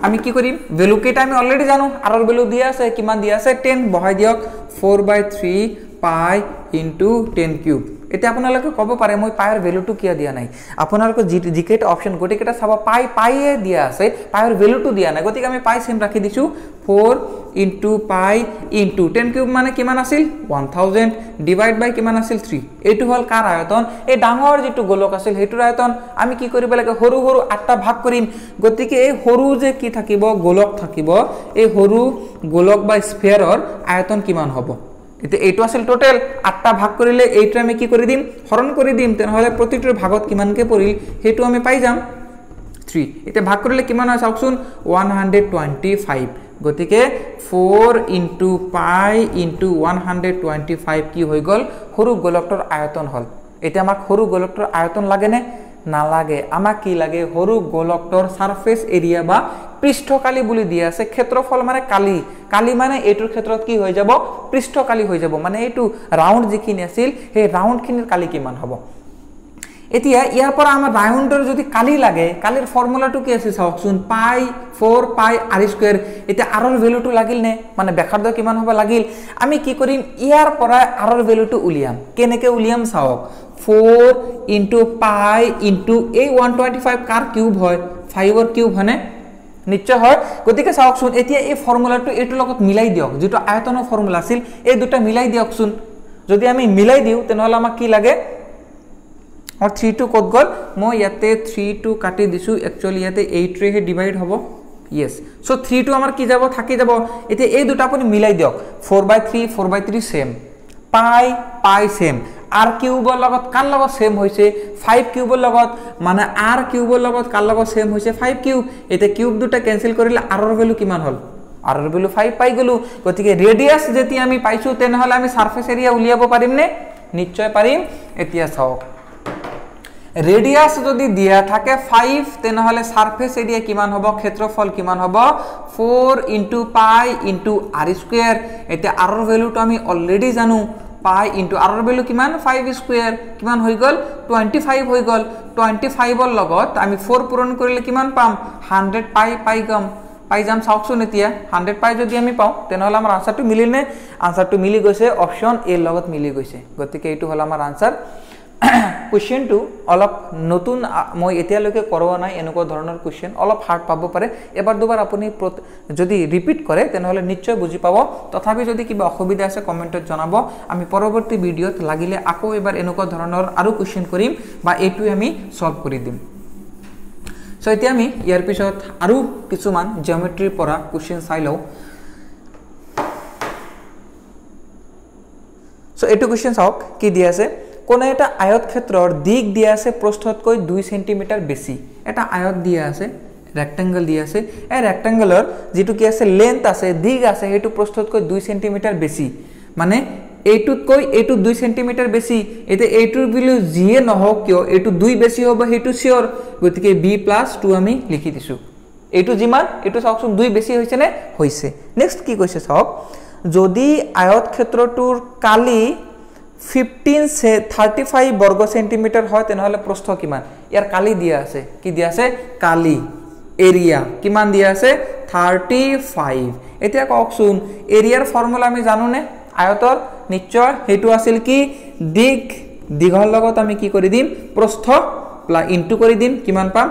আমি কি কৰিম ভ্যালু কেটা আমি অলৰেডি জানো r ৰ ভ্যালু দিয়া আছে কিমান দিয়া আছে 10 বহাই দিয়ক 4/3 পাই ইনটু 10 কিউব এতিয়া আপোনালোকে ক'ব পাৰে মই পাইৰ ভ্যালুটো কিয় দিয়া নাই আপোনালোকৰ জিকেট অপচন গটিকেটা চাব পাইয়ে দিয়া আছে পাইৰ ভ্যালুটো দিয়া নাই গতিকে আমি পাই সেম ৰাখি দিছো 4 ইনটু পাই ইনটু 10 কিউব মানে কিমান আছিল 1000 ডিভাইড বাই কিমান আছিল 3 এইটো হল কাৰ আয়তন এই ডাঙৰ যেটো গোলক আছিল হেতুৰ আয়তন আমি কি কৰিব লাগে সৰু সৰু 8টা ভাগ কৰিম গতিকে এই সৰু যে কি থাকিব গোলক থাকিব এই সৰু গোলক বা স্ফিয়াৰৰ আয়তন কিমান হ'ব এতে এইটো আছিল টোটাল 8টা ভাগ কৰিলে এইটো আমি কি কৰি দিম হৰণ কৰি দিম তেনেহলে প্ৰতিটোৰ ভাগত কিমানকে পৰিল হেতু আমি পাই যাম 3 এতে ভাগ কৰিলে কিমান হয় চাওকচোন 125 গতিকে 4 ইনটু পাই ইনটু 125 কি হৈ গল সৰু গোলকটোৰ আয়তন হল এতিয়া আমাক সৰু গোলকটোৰ আয়তন লাগে নে নালাগে আমাক কি লাগে সৰু গোলকটোৰ সাৰফেস এৰিয়া বা পৃষ্ঠকালি বুলি দিয়া আছে ক্ষেত্ৰফল মানে কালি মানে এইটোৰ ক্ষেত্ৰত কি হৈ যাব পৃষ্ঠকালি হৈ যাব মানে এইটো ৰাউন্ড যিখিনি আছিল সেই ৰাউন্ড খিনিৰ কালি কিমান হ'ব এতিয়া ইয়াৰ পৰা আমাৰ ৰাউন্ডৰ যদি কালি লাগে কালিৰ ফৰ্মুলাটো কি আছে চাওকচোন পাই 4 পাই r স্কয়াৰ এটা r ৰ ভ্যালুটো লাগিল নে মানে ব্যাসাৰ্ধ কিমান হ'ব লাগিল আমি কি কৰিম ইয়াৰ পৰা r ৰ ভ্যালুটো উলিয়াম কেনেকে উলিয়াম চাওক 4 into pi into a 125 car cube হয় 5 ৰ কিউব হনে নিশ্চয় হয় গতিকে চাওকচোন এতিয়া এই ফৰ্মুলাটো এটো লগত মিলাই দিয়ক যেটো আয়তনৰ ফৰ্মুলা আছিল এই দুটা মিলাই দিয়কচোন যদি আমি মিলাই দিও তেনেহলে আমাক কি লাগে और 3 टू কত গল মই ইয়াতে 3 টু কাটি দিছো একচুয়ালি ইয়াতে 8 ৰে ডিভাইড হ'ব यस সো 3 টু আমাৰ কি যাব থাকি যাব এতে এই দুটা আপুনি মিলাই দিয়ক 4/3 সেম পাই সেম r কিউবৰ লগত কাৰ লগত সেম হৈছে 5 কিউবৰ লগত মানে r কিউবৰ লগত কাৰ লগত সেম হৈছে 5 কিউব এতে কিউব দুটা ক্যান্সেল কৰিলে r ৰ ভ্যালু কিমান হল r ৰ ভ্যালু 5 পাই গলো গতিকে ৰেডিয়াস যেতি আমি পাইছো তেনেহলে আমি সাৰফেস এৰিয়া উলিয়াব পাৰিম নে নিশ্চয় পাৰিম এতিয়া চাওক ৰেডিয়াস যদি দিয়া থাকে 5 তেনেহলে সাৰফেস এৰিয়া কিমান হ'ব ক্ষেত্ৰফল কিমান হ'ব 4 ইনটু পাই ইনটু r স্কয়াৰ এতে r ৰ ভ্যালুটো আমি অলৰেডি জানো পাই ইনটু r ৰ ভ্যালু কিমান 5 স্কয়াৰ কিমান হৈ গল 25 হৈ গল 25 ৰ লগত আমি 4 পূৰণ কৰিলে কিমান পাম 100 পাই যাম চাওকচোন এতিয়া 100 পাই যদি আমি পাও তেনেহলে আমাৰ আনসাৰটো মিলিল নে আনসাৰটো মিলি গৈছে অপচন এ লগত মিলি গৈছে গতিকে এইটো হল আমাৰ আনসাৰ क्वेश्चन टू অলপ নতুন মই এতিয়ালৈকে কৰোৱা নাই এনেকুৱা ধৰণৰ क्वेश्चन অলপ হাৰ্ড পাব পাৰে এবাৰ দুবাৰ আপুনি যদি ৰিপিট কৰে তেনেহলে নিশ্চয় বুজি পাব তথাপি যদি কিবা অসুবিধা আছে কমেন্টত জনাব আমি পৰৱৰ্তী ভিডিঅত লাগিলে আকৌ এবাৰ এনেকুৱা ধৰণৰ আৰু क्वेश्चन কৰিম বা এটু আমি সলভ কৰি দিম সো এতিয়া আমি ইয়াৰ পিছত আৰু কিছুমান জিওমেট্ৰিৰ পৰা क्वेश्चन চাই লও সো এটু क्वेश्चन চাওক কি দিয়া আছে কোন এটা আয়ত ক্ষেত্ৰৰ দিক দিয়া আছে প্ৰস্থতকৈ 2 সেন্টিমিটাৰ বেছি এটা আয়ত দিয়া আছে ৰেক্টেঙ্গল দিয়া আছে এই ৰেক্টেঙ্গলৰ যেটো কি আছে লেন্থ আছে দিক আছে হেতু প্ৰস্থতকৈ 2 সেন্টিমিটাৰ বেছি মানে এইটোতকৈ এইটো 2 সেন্টিমিটাৰ বেছি এতে এইটোৰ ভ্যালু জিয়ে নহওক কিয় এইটো 2 বেছি হ'ব হেতু সিওর গতিকে b + 2 আমি লিখি দিছো এইটো জিমান এইটো চাওকচোন 2 বেছি হৈছে নে হৈছে নেক্সট কি কৈছে চাওক যদি আয়ত ক্ষেত্ৰটোৰ কালি 15 से 35 বর্গ সেন্টিমিটার হয় তেনেহলে প্রস্থ কিমান ইয়ার কালি দিয়া আছে কি দিয়া আছে কালি এরিয়া কিমান দিয়া আছে 35 এতিয়া কওকচোন এরিয়ার ফর্মুলা আমি জানো নে আয়তৰ নিশ্চয় হেতু আছিল কি দিঘৰ লগত আমি কি কৰি দিম প্ৰস্থ প্লাস ইনটু কৰি দিম কিমান পাম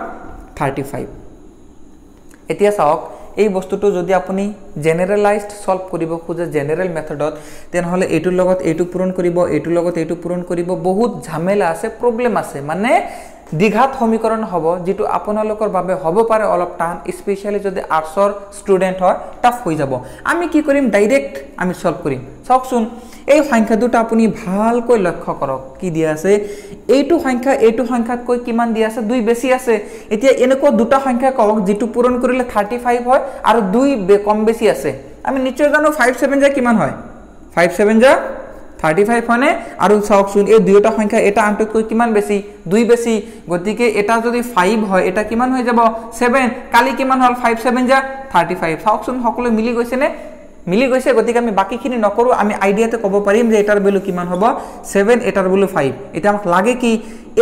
35 এতিয়া চাওক এই বস্তুটো যদি আপুনি জেনেৰেলাইজড সলভ কৰিব খোজে জেনেৰেল মেথডত তেনেহলে এইটোৰ লগত এইটো পূৰণ কৰিব এইটোৰ লগত এইটো পূৰণ কৰিব বহুত ঝামেলা আছে প্ৰবলেম আছে মানে দ্বিঘাত সমীকৰণ হ'ব যেটো আপোনালোকৰ বাবে হ'ব পাৰে অলপ টান স্পেশালি যদি আৰ্টছৰ ষ্টুডেন্ট হয় টাফ হৈ যাব আমি কি কৰিম ডাইৰেক্ট আমি সলভ কৰিম চাওকচোন এই সংখ্যা দুটা আপুনি ভালকৈ লক্ষ্য কৰক কি দিয়া আছে এইটো সংখ্যাতকৈ কিমান দিয়া আছে 2 বেছি আছে এতিয়া এনেকুৱা দুটা সংখ্যা কওক যেটো পূৰণ কৰিলে 35 হয় আৰু 2 কম বেছি আছে আমি নিশ্চয় জানো 5 7 যা কিমান হয় 5 7 যা 35 হনে আৰু চাওকচোন এই দুইটা সংখ্যা এটা আনটোতকৈ কিমান বেছি 2 বেছি গতিকে এটা যদি 5 হয় এটা কিমান হৈ যাব 7 কালি কিমান হল 5 7 যা 35 চাওকচোন সকলো মিলি গৈছে নে মিলি গৈছে গতিকে আমি বাকিখিনি নকৰো আমি আইডিয়াতে ক'ব পাৰিম যে এটাৰ ভ্যালু কিমান হ'ব 7 এটাৰ ভ্যালু 5 এটা আমাক লাগে কি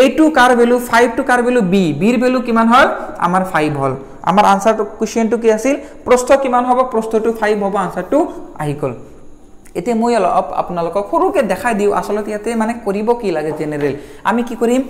a2 কার ভ্যালু 5 টু কার ভ্যালু b এর ভ্যালু কিমান হল আমাৰ 5 হল আমাৰ আনসাৰটো কোশ্চেনটো কি আছিল প্ৰশ্ন কিমান হ'ব প্ৰশ্নটো 5 হ'ব আনসাৰটো আহি গল এতে মই অলপ আপোনালোকক সৰুকে দেখাই দিও আসলে ইয়াতে মানে কৰিব কি লাগে জেনাৰেল আমি কি কৰিম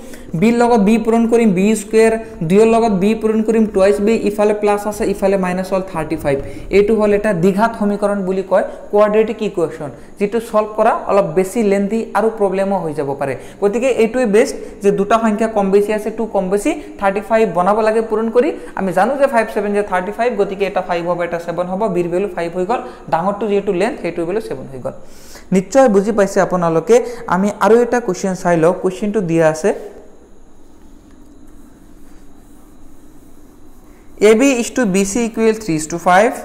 b ৰ লগত b পূৰণ কৰিম b স্কয়াৰ 2 ৰ লগত b পূৰণ কৰিম টুৱাইস b ইফালে প্লাস আছে ইফালে মাইনাস হল 35 এইটো হল এটা দ্বিঘাত সমীকৰণ বুলি কয় কোয়াড্ৰেটিক ইকুয়েশন যেটো সলভ কৰা অলপ বেছি লেন্থি আৰু প্ৰবলেমো হৈ যাব পাৰে গতিকে এইটোই বেস্ট যে দুটা সংখ্যা কম বেছি আছে 2 কম বেছি 35 বনাব লাগে পূৰণ কৰি আমি জানো যে 5 7 যে 35 গতিকে এটা 5 হ'ব এটা 7 হ'ব b ৰ ভ্যালু 5 হৈ গল ডাঙৰটো যেটো লেন্থ হেটো ভ্যালু 7 হৈ গল নিশ্চয় বুজি পাইছে আপোনালোকে আমি আৰু এটা কোশ্চেন চাই লও কোশ্চেনটো দিয়া আছে AB is to BC equal 3:5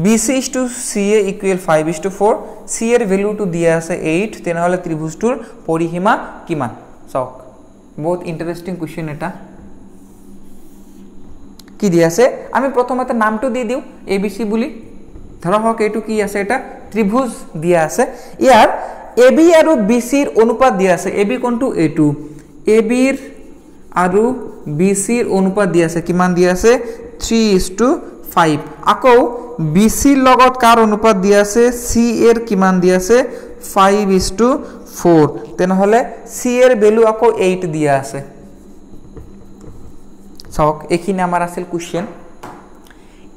BC is to CA equal 5:4 C এর ভ্যালু টু দিয়া আছে 8 তেনেহলে ত্ৰিভুজটোৰ পৰিসীমা কিমান চাওক বহুত ইন্টাৰেস্টিং কোশ্চেন এটা কি দিয়া আছে আমি প্ৰথমতে নামটো দি দিও ABC বুলি ধৰা হোক এইটো কি আছে এটা ত্ৰিভুজ দিয়া আছে ইয়াৰ AB আৰু BC ৰ অনুপাত দিয়া আছে AB কোনটো A2 AB ৰ আৰু BC ৰ অনুপাত দিয়া আছে কিমান দিয়া আছে 3:5 আকৌ BC ৰ লগত কাৰ অনুপাত দিয়া আছে C এর কিমান দিয়া আছে 5:4 তেনেহলে C এর ভ্যালু আকৌ 8 দিয়া আছে চাওক এখিনি আমাৰ আছিল কোশ্চেন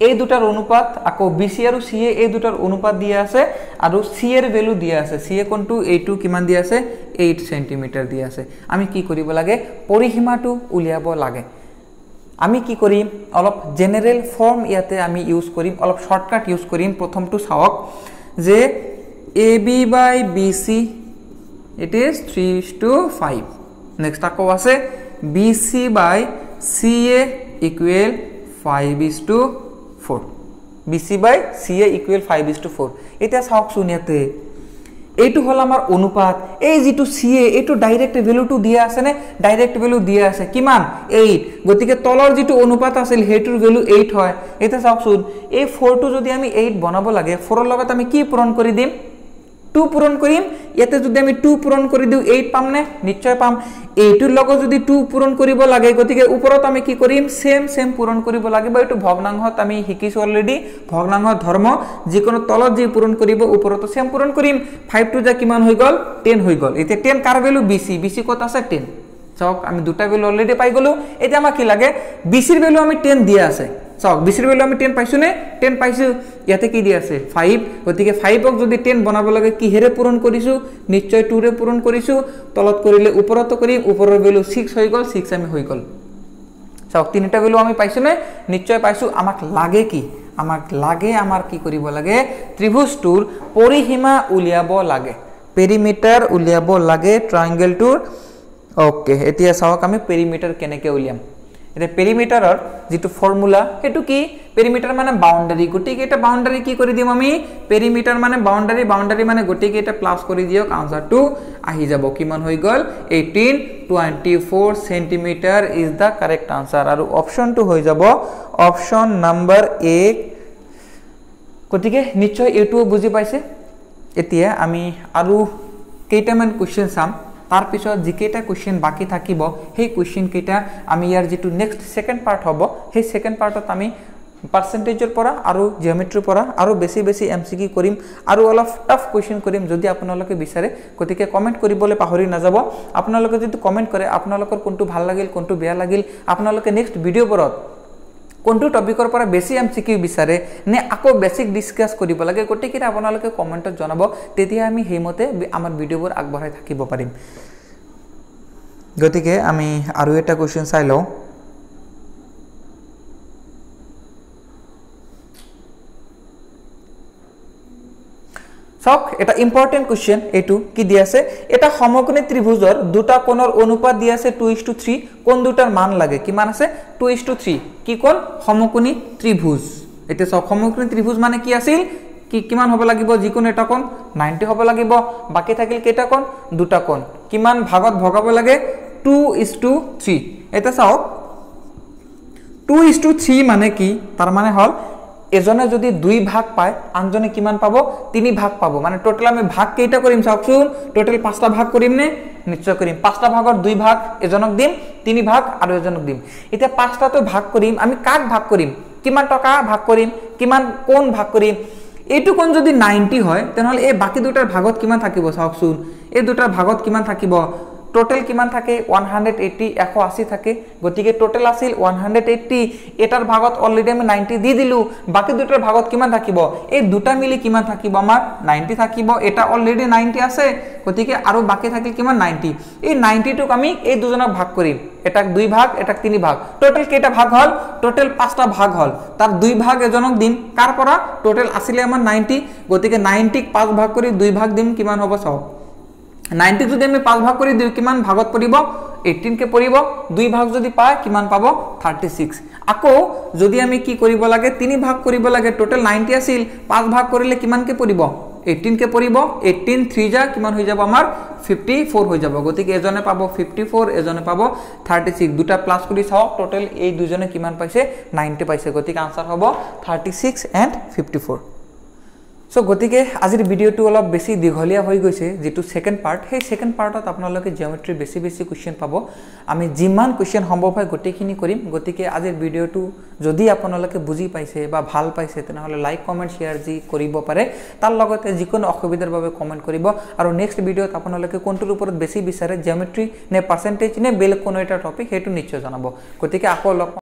এই দুটাৰ অনুপাত আকৌ BC আৰু CA এই দুটাৰ অনুপাত দিয়া আছে আৰু C এর ভ্যালু দিয়া আছে CA কোনটো A2 কিমান দিয়া আছে 8 সেমি দিয়া আছে আমি কি কৰিব লাগে পৰিসীমাটো উলিয়াব লাগে আমি কি কৰিম অলপ জেনাৰেল ফৰ্ম ইয়াতে আমি ইউজ কৰিম অলপ শৰ্টকাট ইউজ কৰিম প্ৰথমটো চাওক যে AB by BC it is 3:5 next আকৌ আছে BC by CA equal 5:4 BC by CA equal 5:4 এটা চাওক শুনিয়াতে এইটো হল আমাৰ অনুপাত এই যেটো CA এইটো ডাইৰেক্ট ভ্যালুটো দিয়া আছে নে ডাইৰেক্ট ভ্যালু দিয়া আছে কিমান 8 গতিকে তলৰ যেটো অনুপাত আছিল হেটোৰ ভ্যালু 8 হয় এটা চাওকচোন এই 4 টো যদি আমি 8 বনাব লাগে 4 ৰ লগত আমি কি পূৰণ কৰি দিম 2 পূৰণ কৰিম ইয়াতে যদি আমি 2 পূৰণ কৰি দিও 8 পাম নে নিশ্চয় পাম এইটোৰ লগত যদি 2 পূৰণ কৰিব লাগে গতিকে ওপৰত আমি কি কৰিম সেম পূৰণ কৰিব লাগিব এটো ভগ্নাংশত আমি শিকিছো অলৰেডি ভগ্নাংশ ধৰ্ম যিকোনো তলত যি পূৰণ কৰিব ওপৰত সেম পূৰণ কৰিম 5 টু যা কিমান হৈ গল 10 হৈ গল এতিয়া 10 কাৰ ভ্যালু BC কত আছে 10 চাওক আমি দুটা ভ্যালু অলৰেডি পাই গলো এতিয়া আমাক কি লাগে BC ৰ ভ্যালু আমি 10 দিয়া আছে চাওক BC ৰ ভ্যালু আমি 10 পাইছো নে 10 পাইছো ইয়াতে কি দিয়া আছে 5 গতিকে 5 ক যদি 10 বনাব লাগে কি হেৰে পূৰণ কৰিছো নিশ্চয় 2 ৰে পূৰণ কৰিছো তলত কৰিলে ওপৰত কৰিম ওপৰৰ ভ্যালু 6 হৈ গল 6 আমি হৈ গল চাওক তিনিটা ভ্যালু আমি পাইছো নে নিশ্চয় পাইছো আমাক লাগে কি আমাক লাগে আমাৰ কি কৰিব লাগে ত্ৰিভুজটোৰ পৰিসীমা উলিয়াব লাগে পেৰিমিটাৰ উলিয়াব লাগে ট্ৰায়াঙ্গেলটোৰ ওকে এতিয়া চাওক আমি পেৰিমিটাৰ কেনেকৈ উলিয়াম এটা পেৰিমিটাৰৰ যেটো ফৰ্মুলা হেতু কি পেৰিমিটাৰ মানে বাউন্ডাৰি গটিকে এটা বাউন্ডাৰি কি কৰি দিম আমি পেৰিমিটাৰ মানে বাউন্ডাৰি মানে গটিকে এটা প্লাস কৰি দিওক আনসাৰটো আহি যাব কিমান হৈ গল 1824 centimetre is the correct answer আৰু অপশনটো হৈ যাব অপশন নাম্বাৰ এ গটিকে নিশ্চয় এটো বুজি পাইছে এতিয়া আমি আৰু কেইটামান কোশ্চেন চাম तार पिছত जिकेटा क्वेश्चन बाकी থাকিব সেই क्वेश्चन কেটা আমি ইয়াৰ যেটো নেক্সট সেকেন্ড পাৰ্ট হ'ব সেই সেকেন্ড পাৰ্টত আমি পাৰ্সেন্টেজৰ পৰা আৰু জিওমেট্ৰিৰ পৰা আৰু বেছি এমসিকিউ কৰিম আৰু অলপ টাফ क्वेश्चन কৰিম যদি আপোনালোকে বিচাৰে গতিকে কমেন্ট কৰিবলৈ পাহৰি নাযাব আপোনালোকে যদি কমেন্ট কৰে আপোনালোকৰ কোনটো ভাল লাগিল কোনটো বেয়া লাগিল আপোনালোকে নেক্সট ভিডিও পৰত কোনটো টপিকৰ পৰা বেছি এমসিকিউ বিচাৰে নে আকৌ বেসিক ডিসকাস কৰিব লাগে গটিকে আপোনালোকে কমেন্টত জনাব তেতিয়া আমি হেমতে আমাৰ ভিডিওবোৰ আগবঢ়াই থাকিব পাৰিম গটিকে আমি আৰু এটা কোৱেশ্চন চাই লও সক এটা ইম্পৰ্টেন্ট কোৱেশ্চন এটো কি দি আছে এটা সমকোণী ত্ৰিভুজৰ দুটা কোণৰ অনুপাত দি আছে 2:3 কোন দুটাৰ মান লাগে কিমান আছে 2:3 কি কোন সমকোণী ত্ৰিভুজ এটা সক সমকোণী ত্ৰিভুজ মানে কি আছিল কি কিমান হ'ব লাগিব যিকোন এটা কোণ 90 হ'ব লাগিব বাকি থাকিল কেটা কোণ দুটা কোণ কিমান ভাগত ভগাব লাগে 2:3 এটা সক 2:3 মানে কি তাৰ মানে হল এজনে যদি দুই ভাগ পায় আনজনে কিমান পাবো তিনি ভাগ পাবো মানে টোটাল আমি ভাগ কেইটা কৰিম চাওকচোন টোটাল পাঁচটা ভাগ কৰিম নে নিশ্চয় কৰিম পাঁচটা ভাগৰ দুই ভাগ এজনক দিম তিনি ভাগ আৰু এজনক দিম এটা পাঁচটা তো ভাগ কৰিম আমি কাক ভাগ কৰিম কিমান টকা ভাগ কৰিম কিমান কোন ভাগ কৰিম এইটো কোন যদি 90 হয় তেনহলে এই বাকি দুটাৰ ভাগত কিমান থাকিব চাওকচোন এই দুটাৰ ভাগত কিমান থাকিব টোটাল কিমান থাকে 180 180 থাকে গতিকে টোটাল আছিল 180 এটাৰ ভাগত অলৰেডি আমি 90 দি দিলু বাকি দুটাৰ ভাগত কিমান থাকিব এই দুটা মিলি কিমান থাকিব আমাৰ 90 থাকিব এটা অলৰেডি 90 আছে গতিকে আৰু বাকি থাকিল কিমান 90 এই 90 টুক আমি এই দুজনক ভাগ কৰিম এটাক দুই ভাগ এটাক তিনি ভাগ টোটাল কেটা ভাগ হল টোটাল পাঁচটা ভাগ হল তার দুই ভাগ এজনক দিম কার পৰা টোটাল আছিল আমাৰ 90 গতিকে 90 ক 5 ভাগ কৰি দুই ভাগ দিম কিমান হ'ব চাও 90 যদি আমি 5 ভাগ কৰি দিও কিমান ভাগত পৰিব 18 কে পৰিব দুই ভাগ যদি পায় কিমান পাব 36 আকৌ যদি আমি কি কৰিব লাগে 3 ভাগ কৰিব লাগে টোটাল 90 আছিল 5 ভাগ কৰিলে কিমান কে পৰিব 18 কে পৰিব 18 3 যা কিমান হৈ যাব আমাৰ 54 হৈ যাব গতিকে এজনে পাব 54 এজনে পাব 36 দুটা প্লাস কৰি চাও টোটাল এই দুজনে কিমান পাইছে 90 পাইছে গতিকে आंसर হ'ব 36 and 54 সো গতিকে আজিৰ ভিডিওটো অলপ বেছি দীঘলীয়া হৈ গৈছে যেটো সেকেন্ড পাৰ্ট সেই সেকেন্ড পাৰ্টত আপোনালোকে জিওমেট্ৰি বেছি কোৱেশ্চন পাব আমি যিমান কোৱেশ্চন সম্ভৱ হয় গটেখিনি কৰিম গতিকে আজিৰ ভিডিওটো যদি আপোনালোকে বুজি পাইছে বা ভাল পাইছে তেনেহলে লাইক কমেন্ট শেয়াৰ জি কৰিব পাৰে তাৰ লগতে যিকোনো অসুবিধাৰ বাবে কমেন্ট কৰিব আৰু নেক্সট ভিডিওত আপোনালোকে কোনটোৰ ওপৰত বেছি বিচাৰে জিওমেট্ৰি নে পাৰ্সেন্টেজ নে বেলেগ কোনো এটা টপিক হেতু নিশ্চয় জনাব গতিকে আকৌ